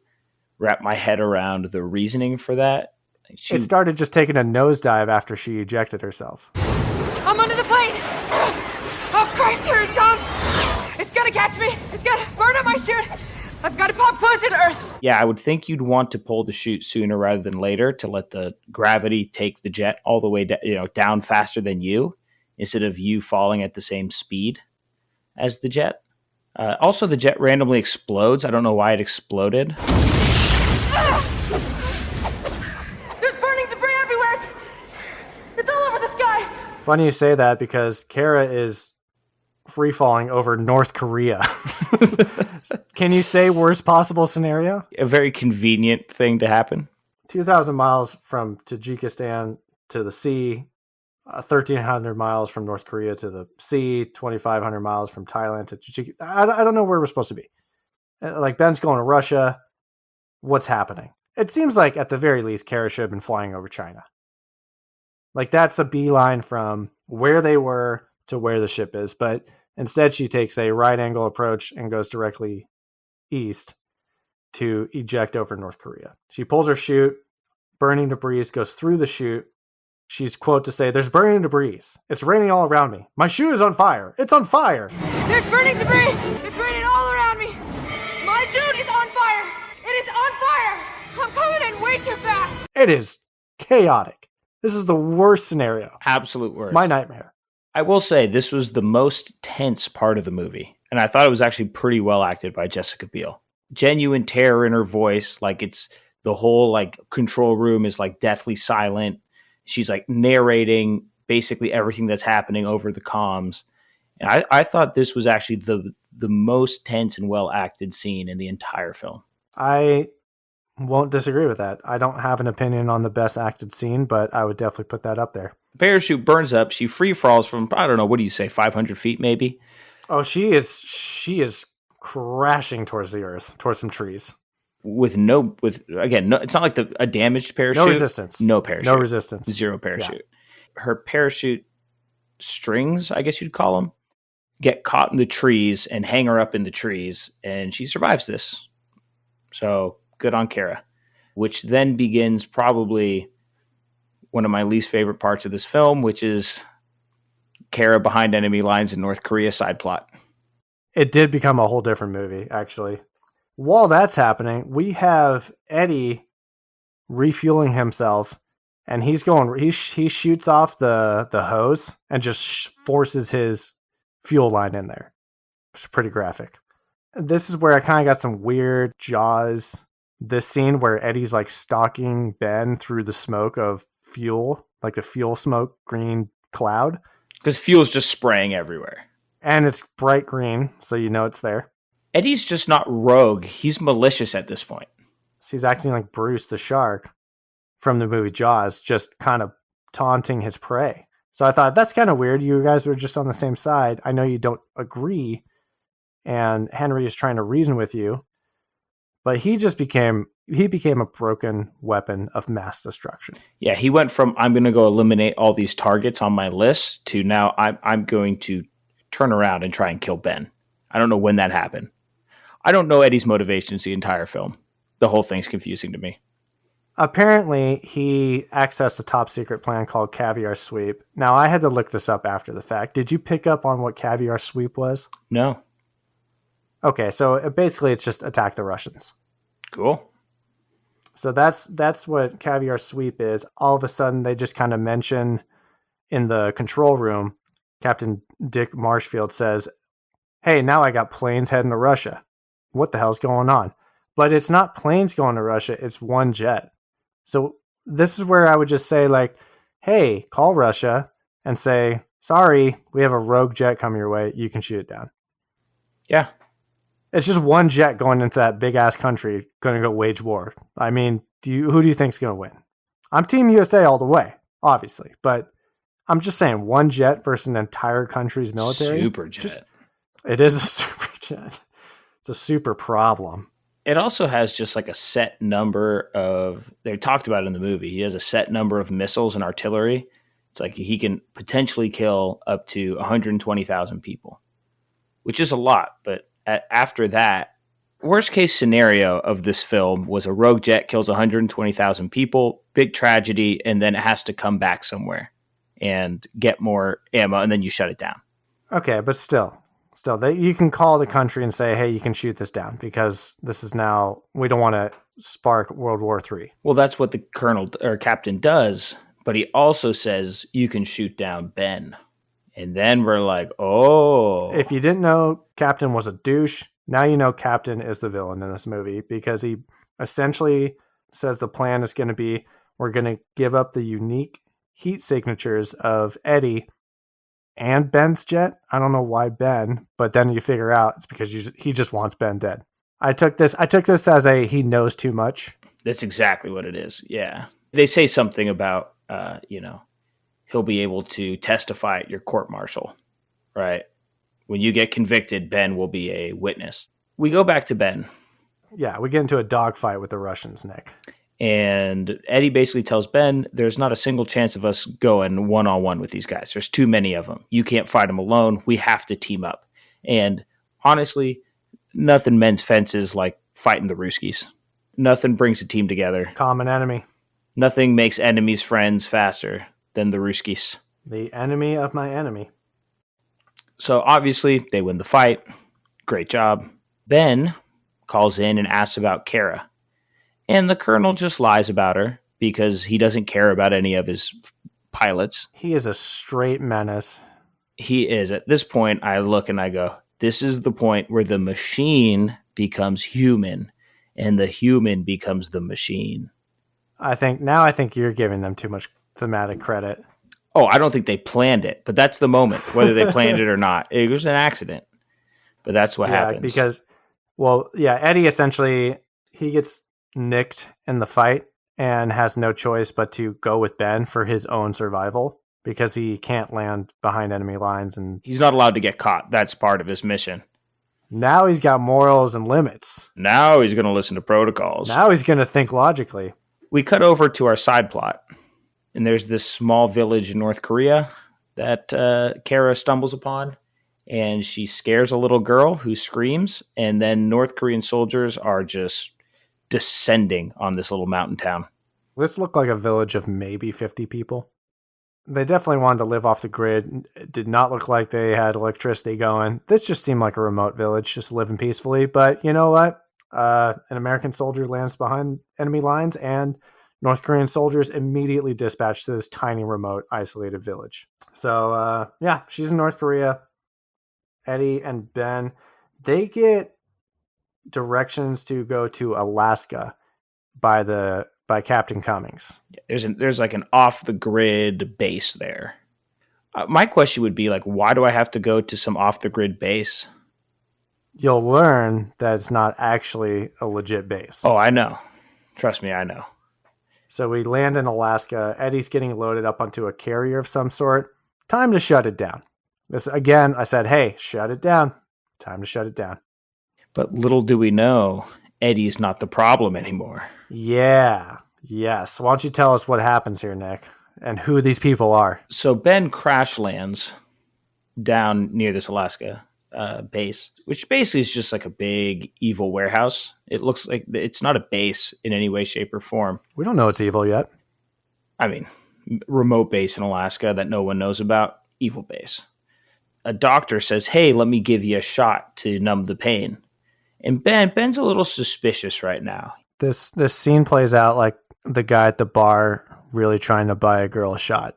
wrap my head around the reasoning for that. It started just taking a nosedive after she ejected herself. I'm under the plane! Oh Christ, here it comes! It's gonna catch me! It's gonna burn up my chute! I've got to pop closer to Earth! Yeah, I would think you'd want to pull the chute sooner rather than later to let the gravity take the jet all the way down faster than you, instead of you falling at the same speed as the jet. Also, the jet randomly explodes. I don't know why it exploded. There's burning debris everywhere! It's all over the sky! Funny you say that because Kara is free falling over North Korea. Can you say worst possible scenario? A very convenient thing to happen. 2,000 miles from Tajikistan to the sea, 1,300 miles from North Korea to the sea, 2,500 miles from Thailand to Tajikistan. I don't know where we're supposed to be. Like, Ben's going to Russia. What's happening? It seems like, at the very least, Kara should have been flying over China. Like, that's a beeline from where they were to where the ship is. But instead, she takes a right angle approach and goes directly east to eject over North Korea. She pulls her chute. Burning debris goes through the chute. She's quote to say, "There's burning debris. It's raining all around me. My chute is on fire. It's on fire. There's burning debris! It's raining all around me! My chute is on fire! It is on fire! I'm coming in way too fast! It is chaotic. This is the worst scenario. Absolute worst. My nightmare. I will say this was the most tense part of the movie, and I thought it was actually pretty well acted by Jessica Biel. Genuine terror in her voice, like it's the whole like control room is like deathly silent. She's like narrating basically everything that's happening over the comms, And I thought this was actually the most tense and well acted scene in the entire film. I won't disagree with that. I don't have an opinion on the best acted scene, but I would definitely put that up there. The parachute burns up. She free falls from, I don't know, what do you say, 500 feet maybe? Oh, she is crashing towards the earth, towards some trees. Again, it's not like a damaged parachute. No resistance. No parachute. No resistance. Zero parachute. Yeah. Her parachute strings, I guess you'd call them, get caught in the trees and hang her up in the trees, and she survives this. So good on Kara, which then begins probably one of my least favorite parts of this film, which is Kara behind enemy lines in North Korea side plot. It did become a whole different movie, actually. While that's happening, we have Eddie refueling himself, and he shoots off the hose and just forces his fuel line in there. It's pretty graphic. This is where I kind of got some weird Jaws. This scene where Eddie's like stalking Ben through the smoke of fuel, like the fuel smoke green cloud. Because fuel's just spraying everywhere. And it's bright green, so you know it's there. Eddie's just not rogue. He's malicious at this point. So he's acting like Bruce the shark from the movie Jaws, just kind of taunting his prey. So I thought, that's kind of weird. You guys were just on the same side. I know you don't agree, and Henry is trying to reason with you, but he became a broken weapon of mass destruction. Yeah, he went from, I'm going to go eliminate all these targets on my list, to now I'm going to turn around and try and kill Ben. I don't know when that happened. I don't know Eddie's motivations the entire film. The whole thing's confusing to me. Apparently, he accessed a top secret plan called Caviar Sweep. Now, I had to look this up after the fact. Did you pick up on what Caviar Sweep was? No. Okay, so basically it's just attack the Russians. Cool. So that's what Caviar Sweep is. All of a sudden, they just kind of mention in the control room, Captain Dick Marshfield says, hey, now I got planes heading to Russia. What the hell's going on? But it's not planes going to Russia, it's one jet. So this is where I would just say, like, hey, call Russia and say, sorry, we have a rogue jet coming your way. You can shoot it down. Yeah. It's just one jet going into that big ass country, going to go wage war. I mean, who do you think's going to win? I'm Team USA all the way, obviously, but I'm just saying one jet versus an entire country's military. Super jet. It is a super jet. It's a super problem. It also has just like a set number of, they talked about it in the movie, he has a set number of missiles and artillery. It's like he can potentially kill up to 120,000 people, which is a lot. But after that, worst case scenario of this film was a rogue jet kills 120,000 people, big tragedy, and then it has to come back somewhere and get more ammo, and then you shut it down. Okay, but still, you can call the country and say, hey, you can shoot this down because this is now, we don't want to spark World War III. Well, that's what the colonel or captain does, but he also says you can shoot down Ben. And then we're like, oh. If you didn't know Captain was a douche, now you know Captain is the villain in this movie because he essentially says the plan is going to be, we're going to give up the unique heat signatures of Eddie and Ben's jet. I don't know why Ben, but then you figure out it's because he just wants Ben dead. I took this as he knows too much. That's exactly what it is. Yeah. They say something about, he'll be able to testify at your court martial, right? When you get convicted, Ben will be a witness. We go back to Ben. Yeah, we get into a dogfight with the Russians, Nick. And Eddie basically tells Ben, there's not a single chance of us going one-on-one with these guys. There's too many of them. You can't fight them alone. We have to team up. And honestly, nothing mends fences like fighting the Ruskies. Nothing brings a team together. Common enemy. Nothing makes enemies friends faster than the Ruskies. The enemy of my enemy. So obviously, they win the fight. Great job. Ben calls in and asks about Kara. And the colonel just lies about her because he doesn't care about any of his pilots. He is a straight menace. He is. At this point, I look and I go, this is the point where the machine becomes human and the human becomes the machine. I think you're giving them too much thematic credit. Oh, I don't think they planned it, but that's the moment, whether they planned it or not. It was an accident, but that's what Yeah, happens. because, well, yeah, Eddie essentially, he gets nicked in the fight and has no choice but to go with Ben for his own survival because he can't land behind enemy lines. And He's not allowed to get caught. That's part of his mission. now he's got morals and limits. Now he's going to listen to protocols. Now he's going to think logically. We cut over to our side plot, and there's this small village in North Korea that Kara stumbles upon, and she scares a little girl who screams, and then North Korean soldiers are just descending on this little mountain town. This looked like a village of maybe 50 people. They definitely wanted to live off the grid. It did not look like they had electricity going. This just seemed like a remote village, just living peacefully. But you know what? An American soldier lands behind enemy lines, and North Korean soldiers immediately dispatched to this tiny, remote, isolated village. So, yeah, she's in North Korea. Eddie and Ben, they get directions to go to Alaska by Captain Cummings. There's like an off the grid base there. My question would be like, why do I have to go to some off the grid base? You'll learn that it's not actually a legit base. Oh, I know. Trust me, I know. So we land in Alaska. Eddie's getting loaded up onto a carrier of some sort. Time to shut it down. This again, I said, hey, shut it down. Time to shut it down. But little do we know, Eddie's not the problem anymore. Yeah. Yes. Why don't you tell us what happens here, Nick, and who these people are? So Ben crash lands down near this Alaska base, which basically is just like a big evil warehouse. It looks like it's not a base in any way, shape, or form. We don't know it's evil yet. I mean, remote base in Alaska that no one knows about, evil base. A doctor says, hey, let me give you a shot to numb the pain. And Ben's a little suspicious right now. This scene plays out like the guy at the bar really trying to buy a girl a shot.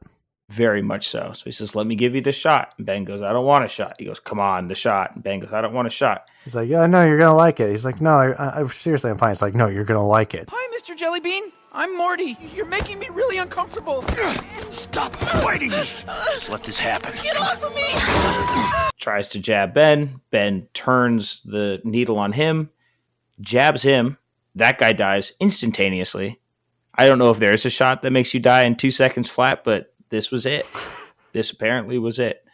Very much so. So he says, let me give you the shot. And Ben goes, I don't want a shot. He goes, come on, the shot. And Ben goes, I don't want a shot. He's like, yeah, no, you're going to like it. He's like, no, I seriously, I'm fine. It's like, no, you're going to like it. Hi, Mr. Jellybean. I'm Morty. You're making me really uncomfortable. Stop fighting me. Just let this happen. Get off of me! Tries to jab Ben. Ben turns the needle on him, jabs him. That guy dies instantaneously. I don't know if there's a shot that makes you die in 2 seconds flat, but this was it. This apparently was it.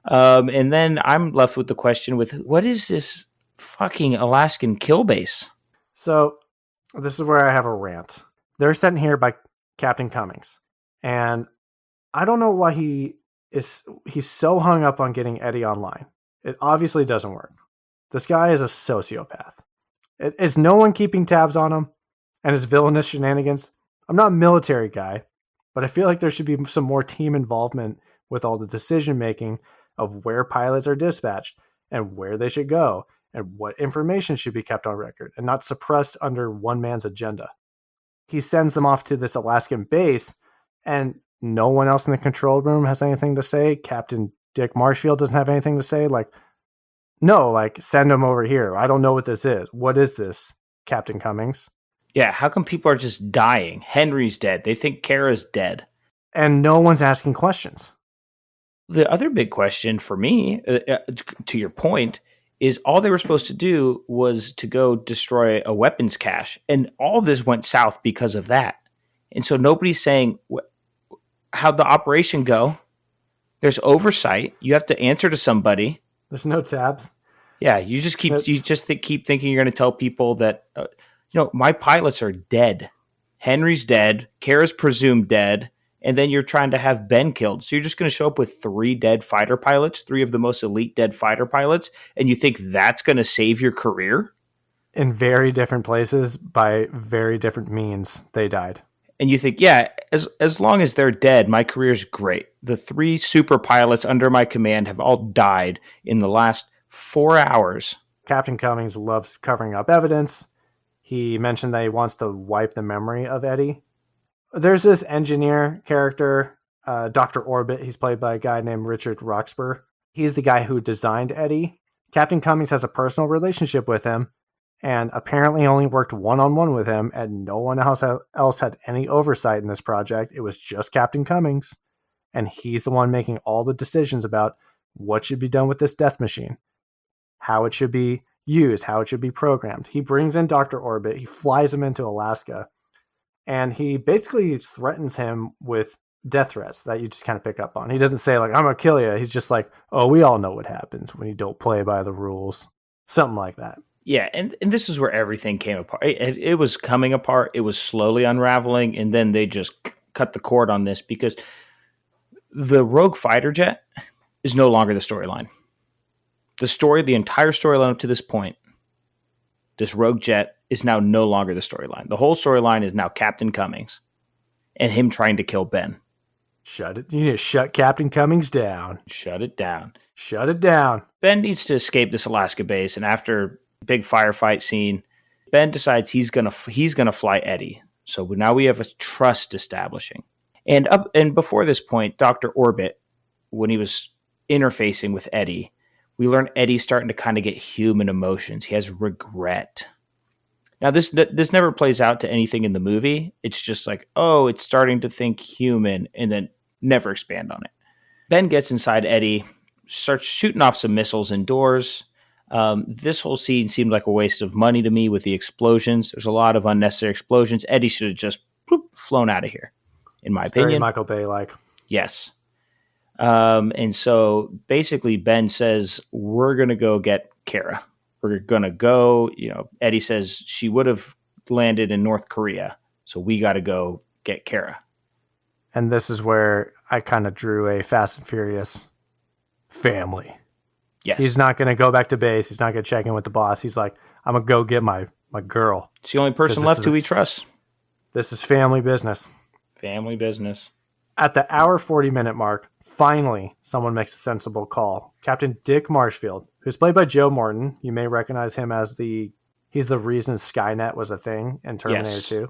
And then I'm left with the question with, what is this fucking Alaskan kill base? So this is where I have a rant. They're sent here by Captain Cummings. And I don't know why he's so hung up on getting Eddie online. It obviously doesn't work. This guy is a sociopath. Is no one keeping tabs on him and his villainous shenanigans? I'm not a military guy, but I feel like there should be some more team involvement with all the decision making of where pilots are dispatched and where they should go and what information should be kept on record and not suppressed under one man's agenda. He sends them off to this Alaskan base and no one else in the control room has anything to say. Captain Dick Marshfield doesn't have anything to say. No, send them over here. I don't know what this is. What is this, Captain Cummings? Yeah, how come people are just dying? Henry's dead. They think Kara's dead. And no one's asking questions. The other big question for me, to your point, is all they were supposed to do was to go destroy a weapons cache. And all this went south because of that. And so nobody's saying how'd the operation go. There's oversight. You have to answer to somebody. There's no tabs. Yeah, you just keep thinking you're going to tell people that my pilots are dead. Henry's dead. Kara's presumed dead. And then you're trying to have Ben killed. So you're just going to show up with 3 dead fighter pilots, 3 of the most elite dead fighter pilots, and you think that's going to save your career? In very different places, by very different means, they died. And you think, yeah, as long as they're dead, my career's great. The 3 super pilots under my command have all died in the last 4 hours. Captain Cummings loves covering up evidence. He mentioned that he wants to wipe the memory of Eddie. There's this engineer character, Dr. Orbit. He's played by a guy named Richard Roxburgh. He's the guy who designed Eddie. Captain Cummings has a personal relationship with him and apparently only worked one-on-one with him, and no one else had any oversight in this project. It was just Captain Cummings. and he's the one making all the decisions about what should be done with this death machine, how it should be used, how it should be programmed. He brings in Dr. Orbit, he flies him into Alaska, and he basically threatens him with death threats that you just kind of pick up on. He doesn't say, like, I'm going to kill you. He's just like, oh, we all know what happens when you don't play by the rules. Something like that. Yeah, and this is where everything came apart. It was coming apart. It was slowly unraveling, and then they just cut the cord on this because the Rogue fighter jet is no longer the storyline. The entire storyline up to this point, this Rogue jet is now no longer the storyline. The whole storyline is now Captain Cummings and him trying to kill Ben. Shut it. You need to shut Captain Cummings down. Shut it down. Shut it down. Ben needs to escape this Alaska base, and after a big firefight scene, Ben decides he's gonna fly Eddie. So now we have a trust establishing. And before this point, Dr. Orbit, when he was interfacing with Eddie, we learn Eddie's starting to kind of get human emotions. He has regret. Now, this never plays out to anything in the movie. It's just like, oh, it's starting to think human, and then never expand on it. Ben gets inside Eddie, starts shooting off some missiles indoors. This whole scene seemed like a waste of money to me with the explosions. There's a lot of unnecessary explosions. Eddie should have just flown out of here, in my opinion. Very Michael Bay-like. Yes. And so basically Ben says, we're going to go get Kara. We're going to go, Eddie says she would have landed in North Korea. So we got to go get Kara. And this is where I kind of drew a Fast and Furious family. Yes. He's not going to go back to base. He's not going to check in with the boss. He's like, I'm going to go get my girl. It's the only person left who he trusts. This is family business. Family business. At the hour 40-minute mark, finally, someone makes a sensible call. Captain Dick Marshfield, who's played by Joe Morton. You may recognize him as he's the reason Skynet was a thing in Terminator 2.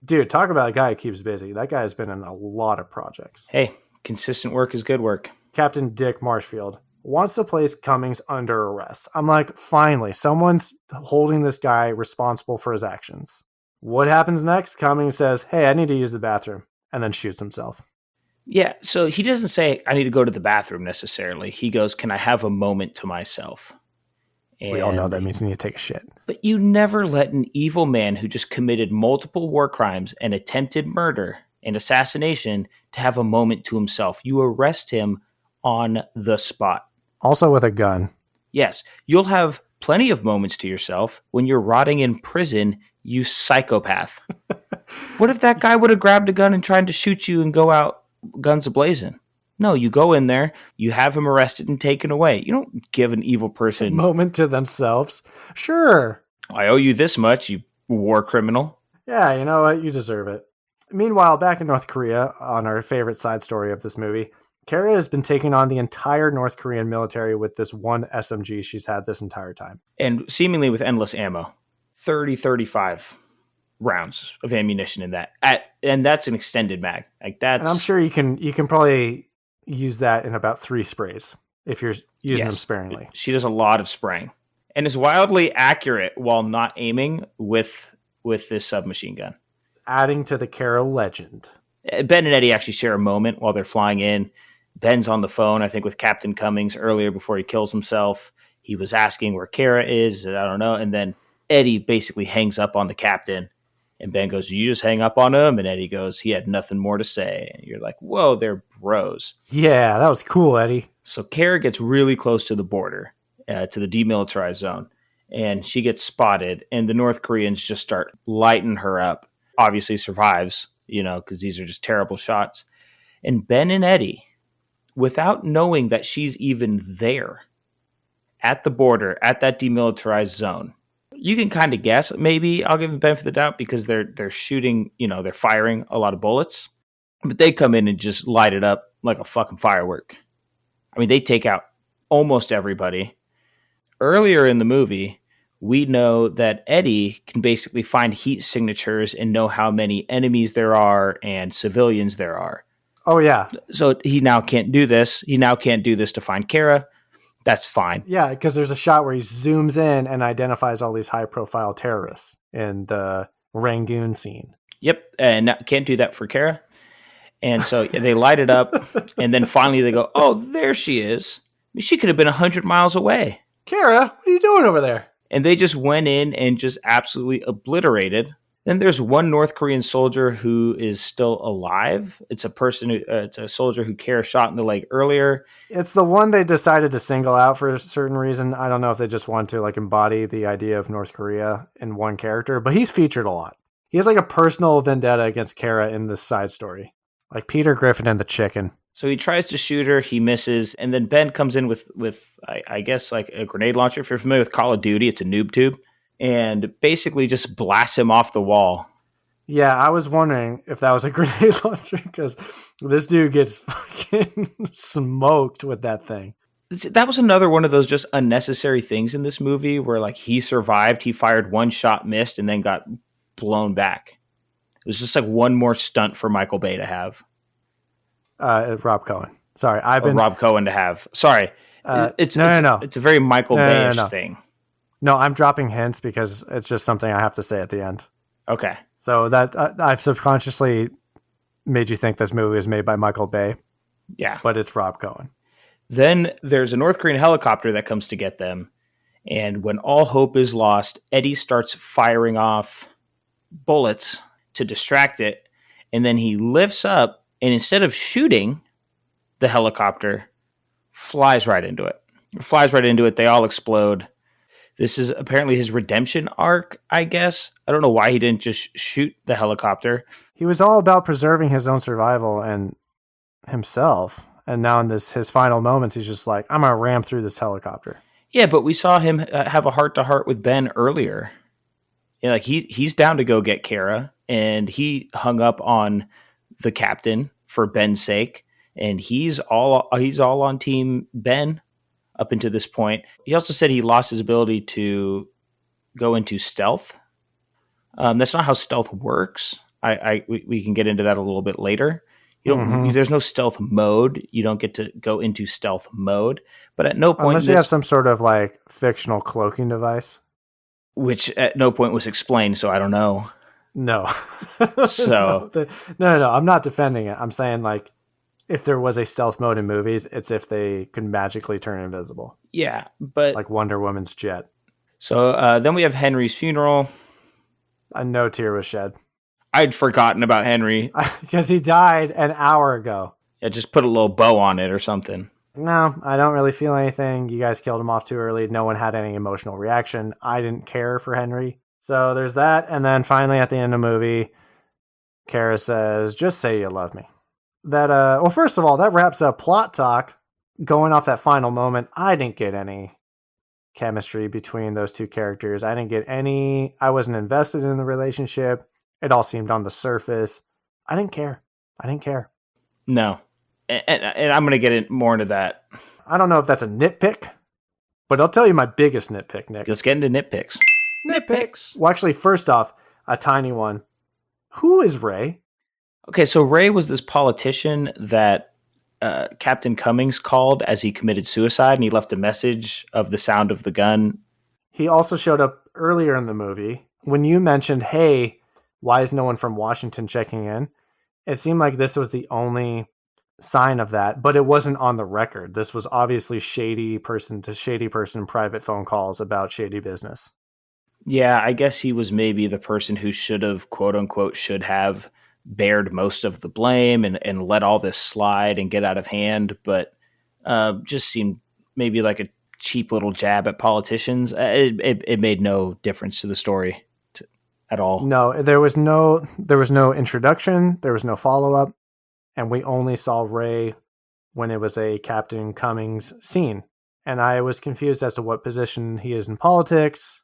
Dude, talk about a guy who keeps busy. That guy has been in a lot of projects. Hey, consistent work is good work. Captain Dick Marshfield wants to place Cummings under arrest. I'm like, finally, someone's holding this guy responsible for his actions. What happens next? Cummings says, hey, I need to use the bathroom, and then shoots himself. Yeah, so he doesn't say, I need to go to the bathroom necessarily. He goes, can I have a moment to myself? And we all know that means you need to take a shit. But you never let an evil man who just committed multiple war crimes and attempted murder and assassination to have a moment to himself. You arrest him on the spot. Also with a gun. Yes, you'll have plenty of moments to yourself when you're rotting in prison, you psychopath. What if that guy would have grabbed a gun and tried to shoot you and go out guns ablazing? No, you go in there, you have him arrested and taken away. You don't give an evil person a moment to themselves. Sure. I owe you this much, you war criminal. Yeah, you know what? You deserve it. Meanwhile, back in North Korea, on our favorite side story of this movie, Kara has been taking on the entire North Korean military with this one SMG she's had this entire time. And seemingly with endless ammo. 35 rounds of ammunition in that. And that's an extended mag. Like that's. And I'm sure you can probably use that in about 3 sprays if you're using them sparingly. She does a lot of spraying and is wildly accurate while not aiming with this submachine gun. Adding to the Kara legend. Ben and Eddie actually share a moment while they're flying in. Ben's on the phone, I think, with Captain Cummings earlier before he kills himself. He was asking where Kara is, and I don't know. And then Eddie basically hangs up on the captain. And Ben goes, you just hang up on him? And Eddie goes, he had nothing more to say. And you're like, whoa, they're bros. Yeah, that was cool, Eddie. So Kara gets really close to the border, to the demilitarized zone. And she gets spotted. And the North Koreans just start lighting her up. Obviously survives, because these are just terrible shots. And Ben and Eddie, without knowing that she's even there at the border, at that demilitarized zone, you can kind of guess. Maybe I'll give them the benefit of the doubt because they're shooting, they're firing a lot of bullets, but they come in and just light it up like a fucking firework. I mean, they take out almost everybody. Earlier in the movie, we know that Eddie can basically find heat signatures and know how many enemies there are and civilians there are. Oh, yeah. So he now can't do this. He now can't do this to find Kara. That's fine. Yeah, because there's a shot where he zooms in and identifies all these high-profile terrorists in the Rangoon scene. Yep, and can't do that for Kara. And so they light it up, and then finally they go, oh, there she is. I mean, she could have been 100 miles away. Kara, what are you doing over there? And they just went in and just absolutely obliterated. Then there's one North Korean soldier who is still alive. It's a person it's a soldier who Kara shot in the leg earlier. It's the one they decided to single out for a certain reason. I don't know if they just want to like embody the idea of North Korea in one character, but he's featured a lot. He has like a personal vendetta against Kara in this side story. Like Peter Griffin and the chicken. So he tries to shoot her, he misses, and then Ben comes in with I guess like a grenade launcher. If you're familiar with Call of Duty, it's a noob tube, and basically just blasts him off the wall. Yeah, I was wondering if that was a grenade launcher because this dude gets fucking smoked with that thing. That was another one of those just unnecessary things in this movie where like he survived, he fired one shot, missed, and then got blown back. It was just like one more stunt for Michael Bay to have. Rob Cohen. Sorry, Rob Cohen to have. Sorry, it's a very Michael Bay-ish thing. No, I'm dropping hints because it's just something I have to say at the end. Okay. So that I've subconsciously made you think this movie was made by Michael Bay. Yeah. But it's Rob Cohen. Then there's a North Korean helicopter that comes to get them. And when all hope is lost, Eddie starts firing off bullets to distract it. And then he lifts up and instead of shooting the helicopter, flies right into it. They all explode. This is apparently his redemption arc, I guess. I don't know why he didn't just shoot the helicopter. He was all about preserving his own survival and himself. And now in his final moments, he's just like, I'm going to ram through this helicopter. Yeah, but we saw him have a heart-to-heart with Ben earlier. Yeah, like he's down to go get Kara, and he hung up on the captain for Ben's sake, and he's all on team Ben up until this point. He also said he lost his ability to go into stealth. That's not how stealth works. We can get into that a little bit later. There's no stealth mode. You don't get to go into stealth mode. But at no point, unless you have some sort of like fictional cloaking device, which at no point was explained. So I don't know. No. So no. I'm not defending it. I'm saying like, if there was a stealth mode in movies, it's if they could magically turn invisible. Yeah, but like Wonder Woman's jet. So then we have Henry's funeral. No tear was shed. I'd forgotten about Henry because he died an hour ago. Yeah, just put a little bow on it or something. No, I don't really feel anything. You guys killed him off too early. No one had any emotional reaction. I didn't care for Henry. So there's that. And then finally at the end of the movie, Kara says, just say you love me. Well, first of all, that wraps up plot talk. Going off that final moment, I didn't get any chemistry between those two characters. I wasn't invested in the relationship. It all seemed on the surface. I didn't care. No. And I'm going to get more into that. I don't know if that's a nitpick, but I'll tell you my biggest nitpick, Nick. Let's get into nitpicks. Nitpicks. Well, actually, first off, a tiny one. Who is Ray? Okay, so Ray was this politician that Captain Cummings called as he committed suicide, and he left a message of the sound of the gun. He also showed up earlier in the movie. When you mentioned, hey, why is no one from Washington checking in? It seemed like this was the only sign of that, but it wasn't on the record. This was obviously shady person to shady person private phone calls about shady business. Yeah, I guess he was maybe the person who should have, quote unquote, should have bared most of the blame and let all this slide and get out of hand, but just seemed maybe like a cheap little jab at politicians. It made no difference to the story at all. No, there was no introduction, there was no follow-up, and we only saw Ray when it was a Captain Cummings scene. And I was confused as to what position he is in politics.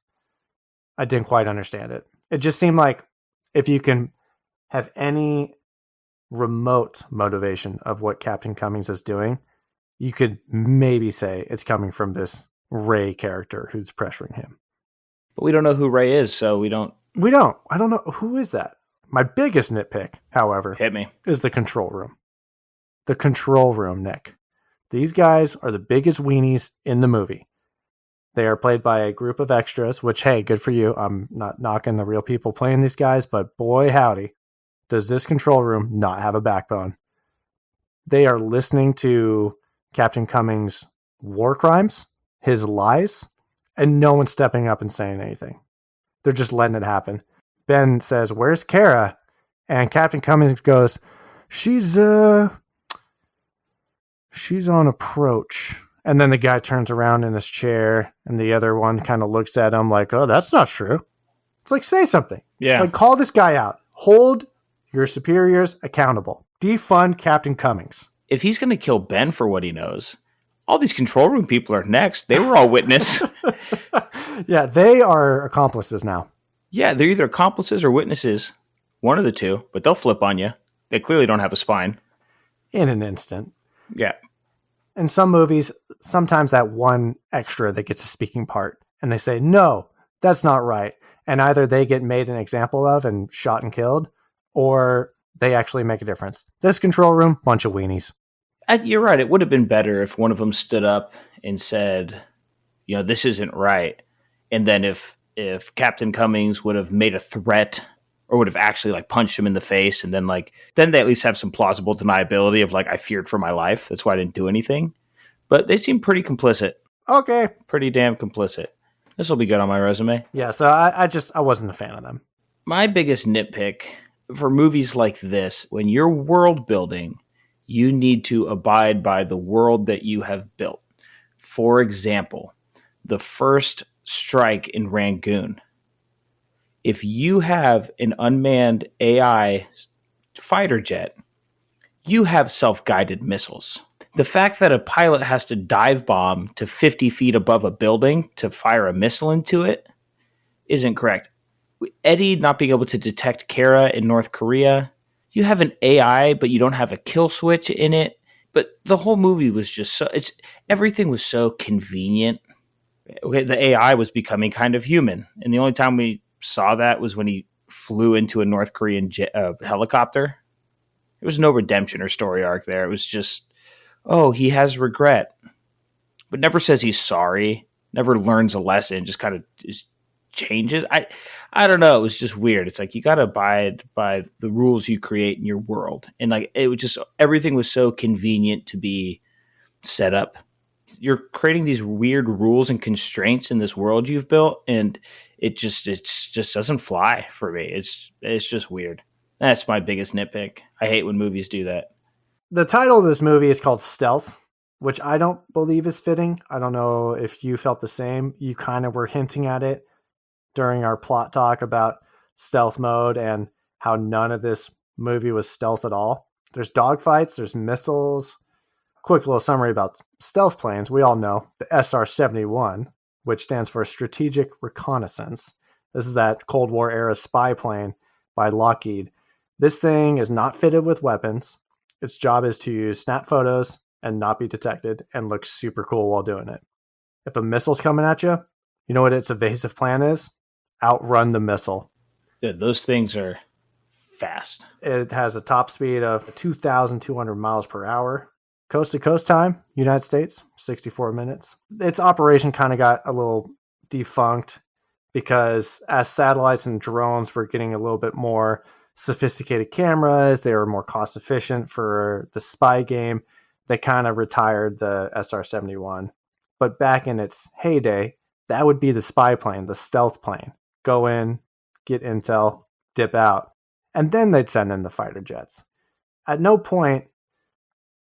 I didn't quite understand it. It just seemed like if you can have any remote motivation of what Captain Cummings is doing, you could maybe say it's coming from this Ray character who's pressuring him. But we don't know who Ray is, so we don't. I don't know. Who is that? My biggest nitpick, however, hit me, is the control room. The control room, Nick. These guys are the biggest weenies in the movie. They are played by a group of extras, which, hey, good for you. I'm not knocking the real people playing these guys, but boy, howdy, does this control room not have a backbone. they are listening to Captain Cummings' war crimes, his lies, and no one's stepping up and saying anything. They're just letting it happen. Ben says, "Where's Kara?" And Captain Cummings goes, She's on approach." And then the guy turns around in his chair, and the other one kind of looks at him like, "Oh, that's not true." It's like, say something. Yeah. Like, call this guy out. Hold your superiors accountable. Defund Captain Cummings. If he's going to kill Ben for what he knows, all these control room people are next. They were all witness. Yeah, they are accomplices now. Yeah, they're either accomplices or witnesses. One of the two, but they'll flip on you. They clearly don't have a spine. In an instant. Yeah. In some movies, sometimes that one extra that gets a speaking part, and they say, "No, that's not right." And either they get made an example of and shot and killed, or they actually make a difference. This control room, bunch of weenies. You're right. It would have been better if one of them stood up and said, this isn't right. And then if Captain Cummings would have made a threat or would have actually like punched him in the face, and then they at least have some plausible deniability of I feared for my life. That's why I didn't do anything. But they seem pretty complicit. Okay. Pretty damn complicit. This will be good on my resume. Yeah, so I wasn't a fan of them. My biggest nitpick for movies like this, when you're world building, you need to abide by the world that you have built. For example, the first strike in Rangoon. If you have an unmanned AI fighter jet, you have self-guided missiles. The fact that a pilot has to dive bomb to 50 feet above a building to fire a missile into it isn't correct. Eddie not being able to detect Kara in North Korea. You have an AI, but you don't have a kill switch in it. But the whole movie was just everything was so convenient. Okay, the AI was becoming kind of human. And the only time we saw that was when he flew into a North Korean helicopter. There was no redemption or story arc there. It was just, he has regret, but never says he's sorry, never learns a lesson, just kind of changes. I don't know. It was just weird. It's like, you got to abide by the rules you create in your world. And it was just, everything was so convenient to be set up. You're creating these weird rules and constraints in this world you've built, and it just doesn't fly for me. It's just weird. That's my biggest nitpick. I hate when movies do that. The title of this movie is called Stealth, which I don't believe is fitting. I don't know if you felt the same. You kind of were hinting at it during our plot talk about stealth mode and how none of this movie was stealth at all. There's dogfights, there's missiles. Quick little summary about stealth planes. We all know the SR-71, which stands for Strategic Reconnaissance. This is that Cold War era spy plane by Lockheed. This thing is not fitted with weapons. Its job is to snap photos and not be detected and look super cool while doing it. If a missile's coming at you, you know what its evasive plan is? Outrun the missile. Dude, those things are fast. It has a top speed of 2,200 miles per hour. Coast to coast time, United States, 64 minutes. Its operation kind of got a little defunct because as satellites and drones were getting a little bit more sophisticated cameras, they were more cost efficient for the spy game, they kind of retired the SR-71. But back in its heyday, that would be the spy plane, the stealth plane. Go in, get intel, dip out. And then they'd send in the fighter jets. At no point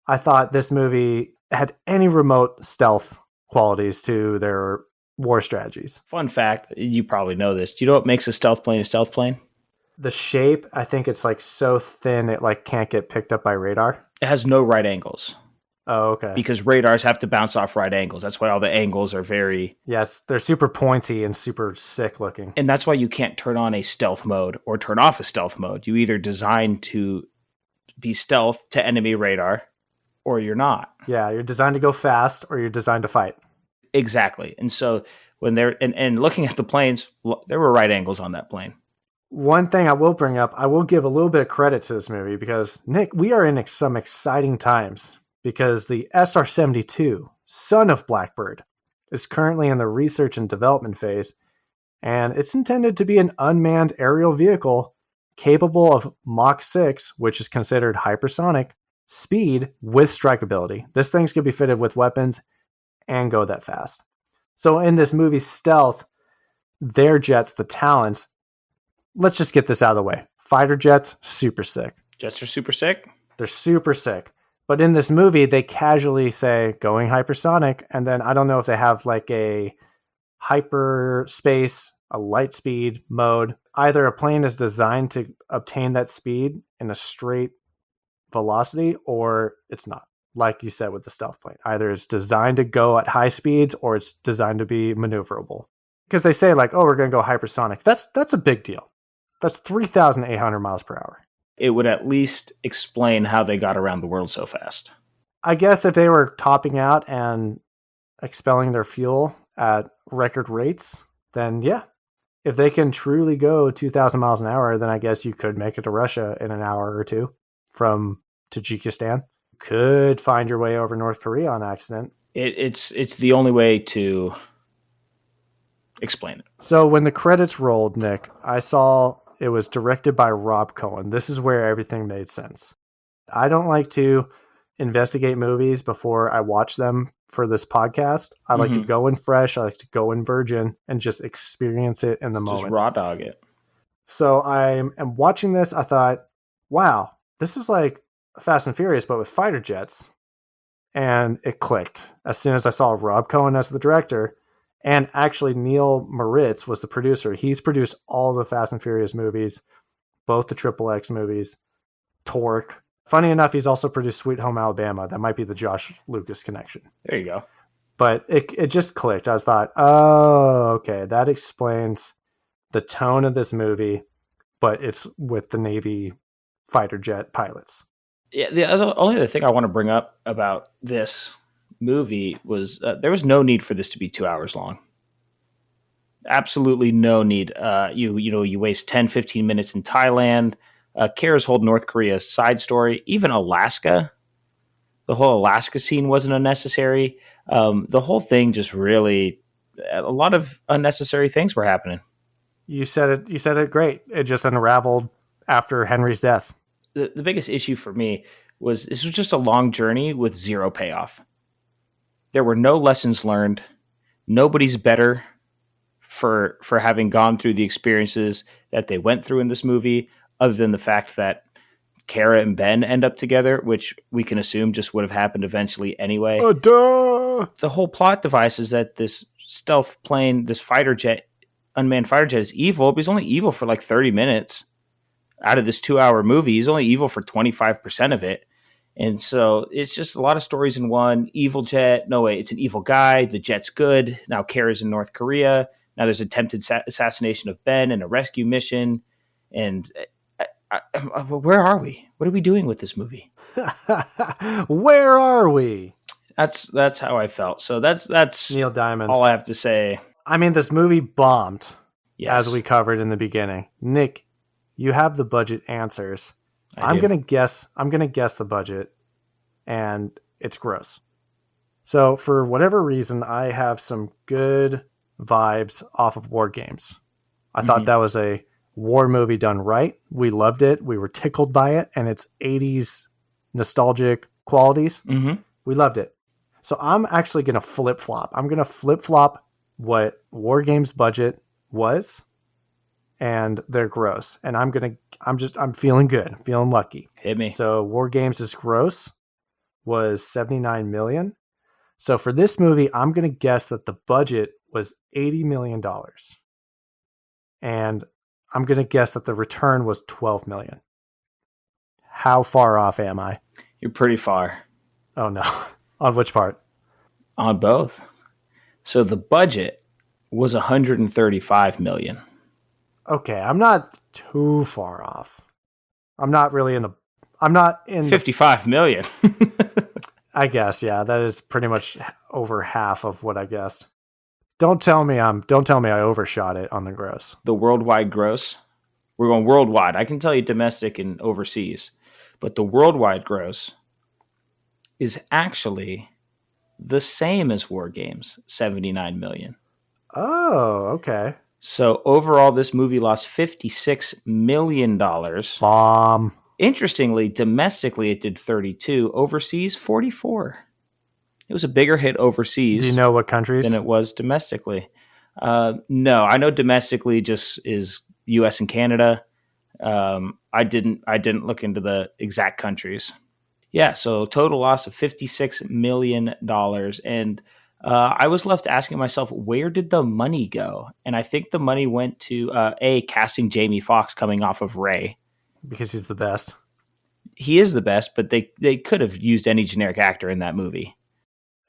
I thought this movie had any remote stealth qualities to their war strategies. Fun fact, you probably know this. Do you know what makes a stealth plane a stealth plane? The shape, I think it's so thin it can't get picked up by radar. It has no right angles. Oh, okay. Because radars have to bounce off right angles. That's why all the angles are very... Yes, they're super pointy and super sick looking. And that's why you can't turn on a stealth mode or turn off a stealth mode. You either design to be stealth to enemy radar, or you're not. Yeah, you're designed to go fast, or you're designed to fight. Exactly. And so when they're... And looking at the planes, there were right angles on that plane. One thing I will bring up, I will give a little bit of credit to this movie because, Nick, we are in some exciting times because the SR-72, son of Blackbird, is currently in the research and development phase, and it's intended to be an unmanned aerial vehicle capable of Mach 6, which is considered hypersonic, speed with strikeability. This thing's going to be fitted with weapons and go that fast. So in this movie Stealth, their jets, the Talons, let's just get this out of the way. Fighter jets, super sick. Jets are super sick? They're super sick. But in this movie, they casually say going hypersonic. And then I don't know if they have like a hyperspace, a light speed mode. Either a plane is designed to obtain that speed in a straight velocity or it's not. Like you said with the stealth plane. Either it's designed to go at high speeds or it's designed to be maneuverable. Because they say like, oh, we're going to go hypersonic. That's a big deal. That's 3,800 miles per hour. It would at least explain how they got around the world so fast. I guess if they were topping out and expelling their fuel at record rates, then yeah. If they can truly go 2,000 miles an hour, then I guess you could make it to Russia in an hour or two from Tajikistan. Could find your way over North Korea on accident. It's the only way to explain it. So when the credits rolled, Nick, I saw it was directed by Rob Cohen. This is where everything made sense. I don't like to investigate movies before I watch them for this podcast. I like to go in fresh. I like to go in virgin and just experience it in the moment. Just raw dog it. So I am watching this. I thought, wow, this is like Fast and Furious, but with fighter jets. And it clicked as soon as I saw Rob Cohen as the director. And actually, Neil Moritz was the producer. He's produced all the Fast and Furious movies, both the Triple X movies, Torque. Funny enough, he's also produced Sweet Home Alabama. That might be the Josh Lucas connection. There you go. But it just clicked. I thought, oh, okay, that explains the tone of this movie, but it's with the Navy fighter jet pilots. Yeah, only other thing I want to bring up about this movie was there was no need for this to be 2 hours long. Absolutely no need. You waste 10, 15 minutes in Thailand. Cares whole North Korea side story. Even Alaska. The whole Alaska scene wasn't unnecessary. The whole thing just really, a lot of unnecessary things were happening. You said it great. It just unraveled after Henry's death. The biggest issue for me was this was just a long journey with zero payoff. There were no lessons learned. Nobody's better for having gone through the experiences that they went through in this movie, other than the fact that Kara and Ben end up together, which we can assume just would have happened eventually anyway. Duh. The whole plot device is that this stealth plane, this unmanned fighter jet is evil, but he's only evil for like 30 minutes. Out of this 2-hour movie, he's only evil for 25% of it. And so it's just a lot of stories in one. Evil jet. No way. It's an evil guy. The jet's good. Now Kara's in North Korea. Now there's attempted assassination of Ben and a rescue mission. And where are we? What are we doing with this movie? Where are we? That's how I felt. So that's Neil Diamond. all I have to say. I mean, this movie bombed, Yes. as we covered in the beginning. Nick, you have the budget answers. I'm do. gonna guess the budget, and it's gross. So for whatever reason, I have some good vibes off of War Games. I thought that was a war movie done right. We loved it. We were tickled by it and its 80s nostalgic qualities. Mm-hmm. We loved it. So I'm actually gonna flip flop. I'm gonna flip flop what War Games budget was, and they're gross. And I'm feeling good. I'm feeling lucky. Hit me. So War Games' gross was $79 million. So for this movie, I'm going to guess that the budget was $80 million. And I'm going to guess that the return was $12 million. How far off am I? You're pretty far. Oh no. On which part? On both. So the budget was $135 million. Okay, I'm not too far off. I'm not in 55 million. I guess, yeah, that is pretty much over half of what I guessed. Don't tell me I overshot it on the gross. The worldwide gross. We're going worldwide. I can tell you domestic and overseas, but the worldwide gross is actually the same as War Games, 79 million. Oh, okay. So overall, this movie lost $56 million. Bomb. Interestingly, domestically it did 32, overseas 44. It was a bigger hit overseas. Do you know what countries? Than it was domestically. No, I know domestically just is U.S. and Canada. I didn't look into the exact countries. Yeah, so total loss of $56 million. And I was left asking myself, where did the money go? And I think the money went to casting Jamie Foxx coming off of Ray. Because he's the best. He is the best, but they could have used any generic actor in that movie.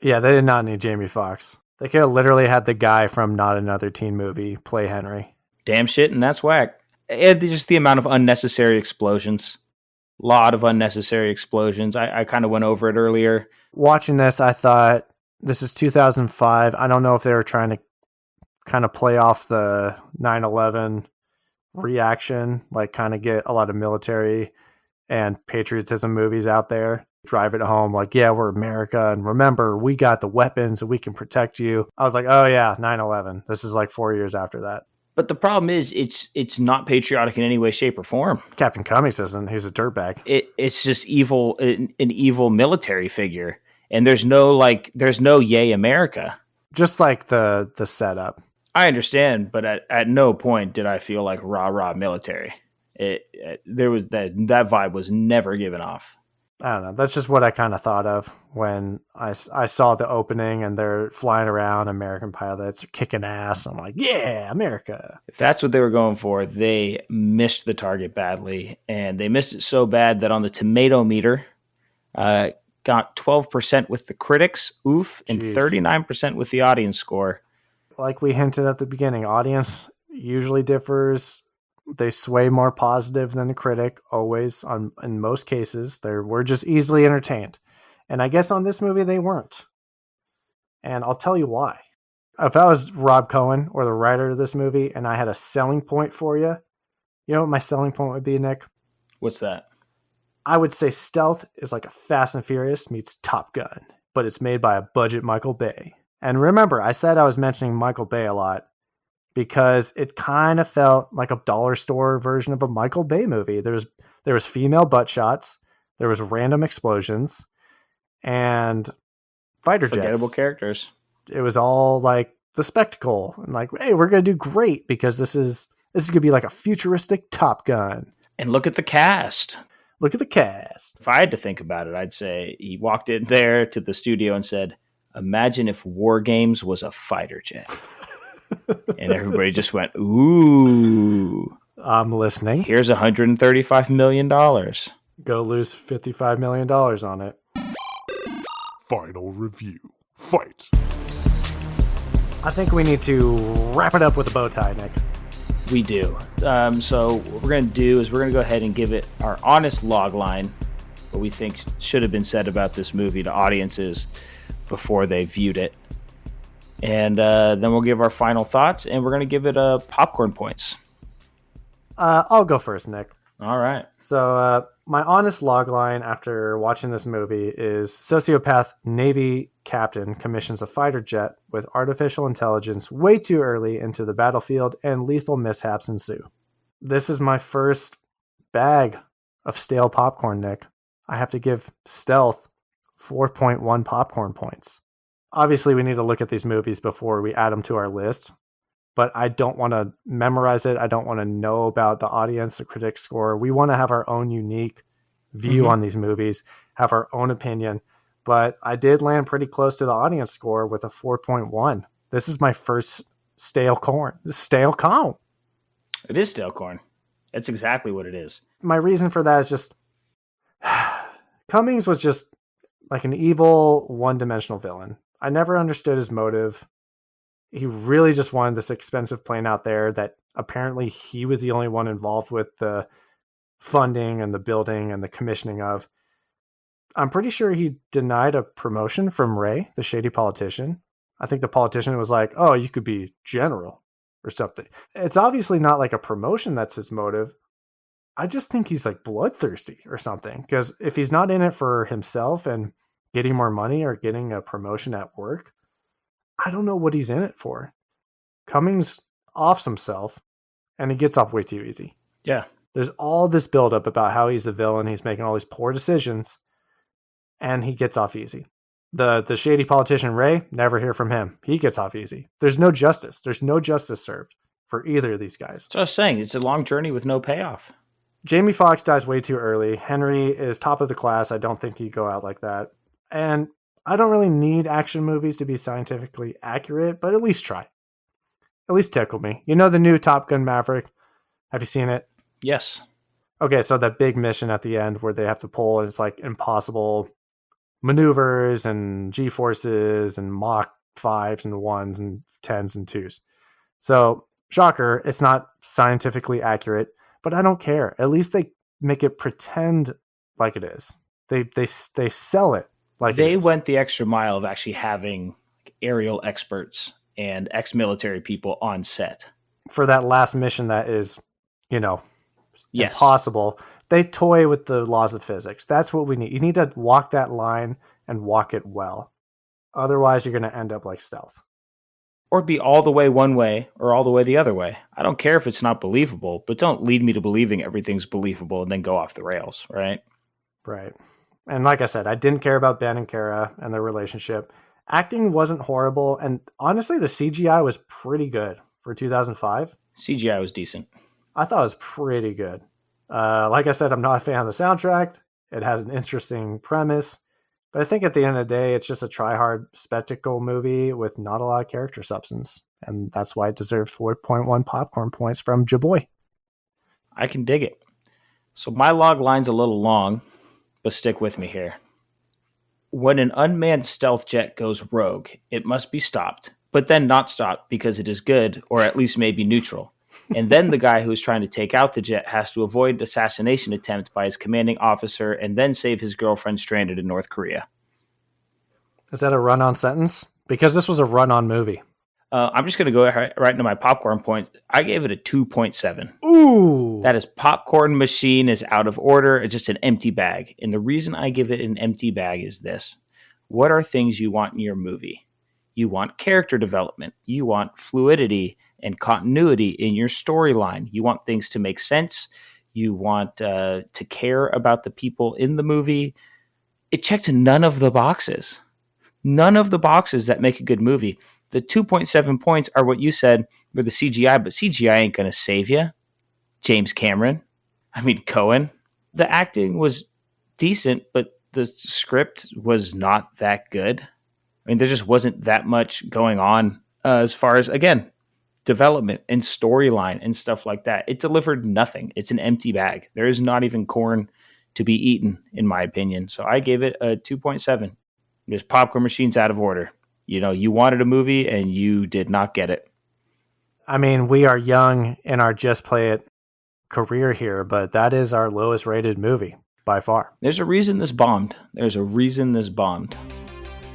Yeah, they did not need Jamie Foxx. They could have literally had the guy from Not Another Teen Movie play Henry. Damn shit, and that's whack. And just the amount of unnecessary explosions. Lot of unnecessary explosions. I kind of went over it earlier. Watching this, I thought, this is 2005. I don't know if they were trying to kind of play off the 9/11 reaction, like kind of get a lot of military and patriotism movies out there. Drive it home like, yeah, we're America, and remember, we got the weapons and we can protect you. I was like, oh yeah, 9/11. This is like 4 years after that. But the problem is, it's not patriotic in any way, shape, or form. Captain Cummings isn't. He's a dirtbag. It's just evil, an evil military figure, and there's no yay America. Just like the setup. I understand, but at no point did I feel like rah military. There was that vibe was never given off. I don't know. That's just what I kind of thought of when I saw the opening and they're flying around, American pilots are kicking ass. I'm like, yeah, America. If that's what they were going for, they missed the target badly. And they missed it so bad that on the tomato meter, got 12% with the critics, oof, and 39% with the audience score. Like we hinted at the beginning, audience usually differs. They sway more positive than the critic, always. In most cases, we're just easily entertained. And I guess on this movie, they weren't. And I'll tell you why. If I was Rob Cohen or the writer of this movie and I had a selling point for you, you know what my selling point would be, Nick? What's that? I would say Stealth is like a Fast and Furious meets Top Gun, but it's made by a budget Michael Bay. And remember, I said I was mentioning Michael Bay a lot, because it kind of felt like a dollar store version of a Michael Bay movie. There was female butt shots, there was random explosions, and fighter jets. Forgettable characters. It was all like the spectacle, and like, hey, we're gonna do great because this is gonna be like a futuristic Top Gun. And look at the cast. Look at the cast. If I had to think about it, I'd say he walked in there to the studio and said, "Imagine if War Games was a fighter jet." And everybody just went, ooh. I'm listening. Here's $135 million. Go lose $55 million on it. Final review. Fight. I think we need to wrap it up with a bow tie, Nick. We do. So what we're going to do is we're going to go ahead and give it our honest log line, what we think should have been said about this movie to audiences before they viewed it. And then we'll give our final thoughts, and we're going to give it popcorn points. I'll go first, Nick. All right. So my honest logline after watching this movie is sociopath Navy captain commissions a fighter jet with artificial intelligence way too early into the battlefield, and lethal mishaps ensue. This is my first bag of stale popcorn, Nick. I have to give Stealth 4.1 popcorn points. Obviously, we need to look at these movies before we add them to our list, but I don't want to memorize it. I don't want to know about the audience, the critic score. We want to have our own unique view on these movies, have our own opinion, but I did land pretty close to the audience score with a 4.1. This is my first stale corn. This is stale corn. It is stale corn. That's exactly what it is. My reason for that is just Cummings was just like an evil, one-dimensional villain. I never understood his motive. He really just wanted this expensive plane out there that apparently he was the only one involved with the funding and the building and the commissioning of. I'm pretty sure he denied a promotion from Ray, the shady politician. I think the politician was like, oh, you could be general or something. It's obviously not like a promotion that's his motive. I just think he's like bloodthirsty or something, because if he's not in it for himself and getting more money or getting a promotion at work, I don't know what he's in it for. Cummings offs himself, and he gets off way too easy. Yeah. There's all this buildup about how he's a villain. He's making all these poor decisions, and he gets off easy. The shady politician Ray, never hear from him. He gets off easy. There's no justice. There's no justice served for either of these guys. So I was saying, it's a long journey with no payoff. Jamie Foxx dies way too early. Henry is top of the class. I don't think he'd go out like that. And I don't really need action movies to be scientifically accurate, but at least try. At least tickle me. You know the new Top Gun Maverick? Have you seen it? Yes. Okay, so that big mission at the end where they have to pull, and it's like impossible maneuvers and G-forces and Mach 5s and 1s and 10s and 2s. So, shocker, it's not scientifically accurate, but I don't care. At least they make it pretend like it is. They sell it like they it is. went the extra mile of actually having aerial experts and ex-military people on set. For that last mission that is, Yes. impossible. They toy with the laws of physics. That's what we need. You need to walk that line and walk it well. Otherwise, you're going to end up like Stealth. Or be all the way one way or all the way the other way. I don't care if it's not believable, but don't lead me to believing everything's believable and then go off the rails, right? Right. And like I said, I didn't care about Ben and Kara and their relationship. Acting wasn't horrible. And honestly, the CGI was pretty good for 2005. CGI was decent. I thought it was pretty good. Like I said, I'm not a fan of the soundtrack. It had an interesting premise. But I think at the end of the day, it's just a try-hard spectacle movie with not a lot of character substance. And that's why it deserves 4.1 popcorn points from Jaboy. I can dig it. So my log line's a little long, but stick with me here. When an unmanned stealth jet goes rogue, it must be stopped, but then not stopped because it is good, or at least maybe neutral. And then the guy who is trying to take out the jet has to avoid assassination attempt by his commanding officer and then save his girlfriend stranded in North Korea. Is that a run-on sentence? Because this was a run-on movie. I'm just going to go right into my popcorn point. I gave it a 2.7. Ooh! That is popcorn machine is out of order. It's just an empty bag. And the reason I give it an empty bag is this. What are things you want in your movie? You want character development. You want fluidity and continuity in your storyline. You want things to make sense. You want to care about the people in the movie. It checked none of the boxes. None of the boxes that make a good movie. The 2.7 points are what you said were the CGI, but CGI ain't going to save you. James Cameron. Cohen. The acting was decent, but the script was not that good. There just wasn't that much going on as far as, again, development and storyline and stuff like that. It delivered nothing. It's an empty bag. There is not even corn to be eaten, in my opinion. So I gave it a 2.7. This popcorn machine's out of order. You wanted a movie and you did not get it. We are young in our Just Play It career here, but that is our lowest rated movie by far. There's a reason this bombed. It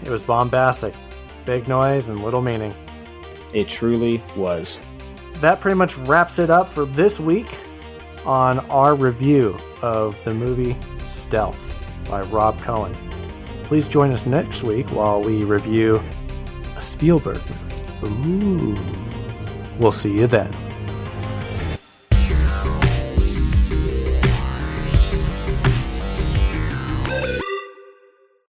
was bombastic. Big noise and little meaning. It truly was. That pretty much wraps it up for this week on our review of the movie Stealth by Rob Cohen. Please join us next week while we review a Spielberg movie. Ooh. We'll see you then.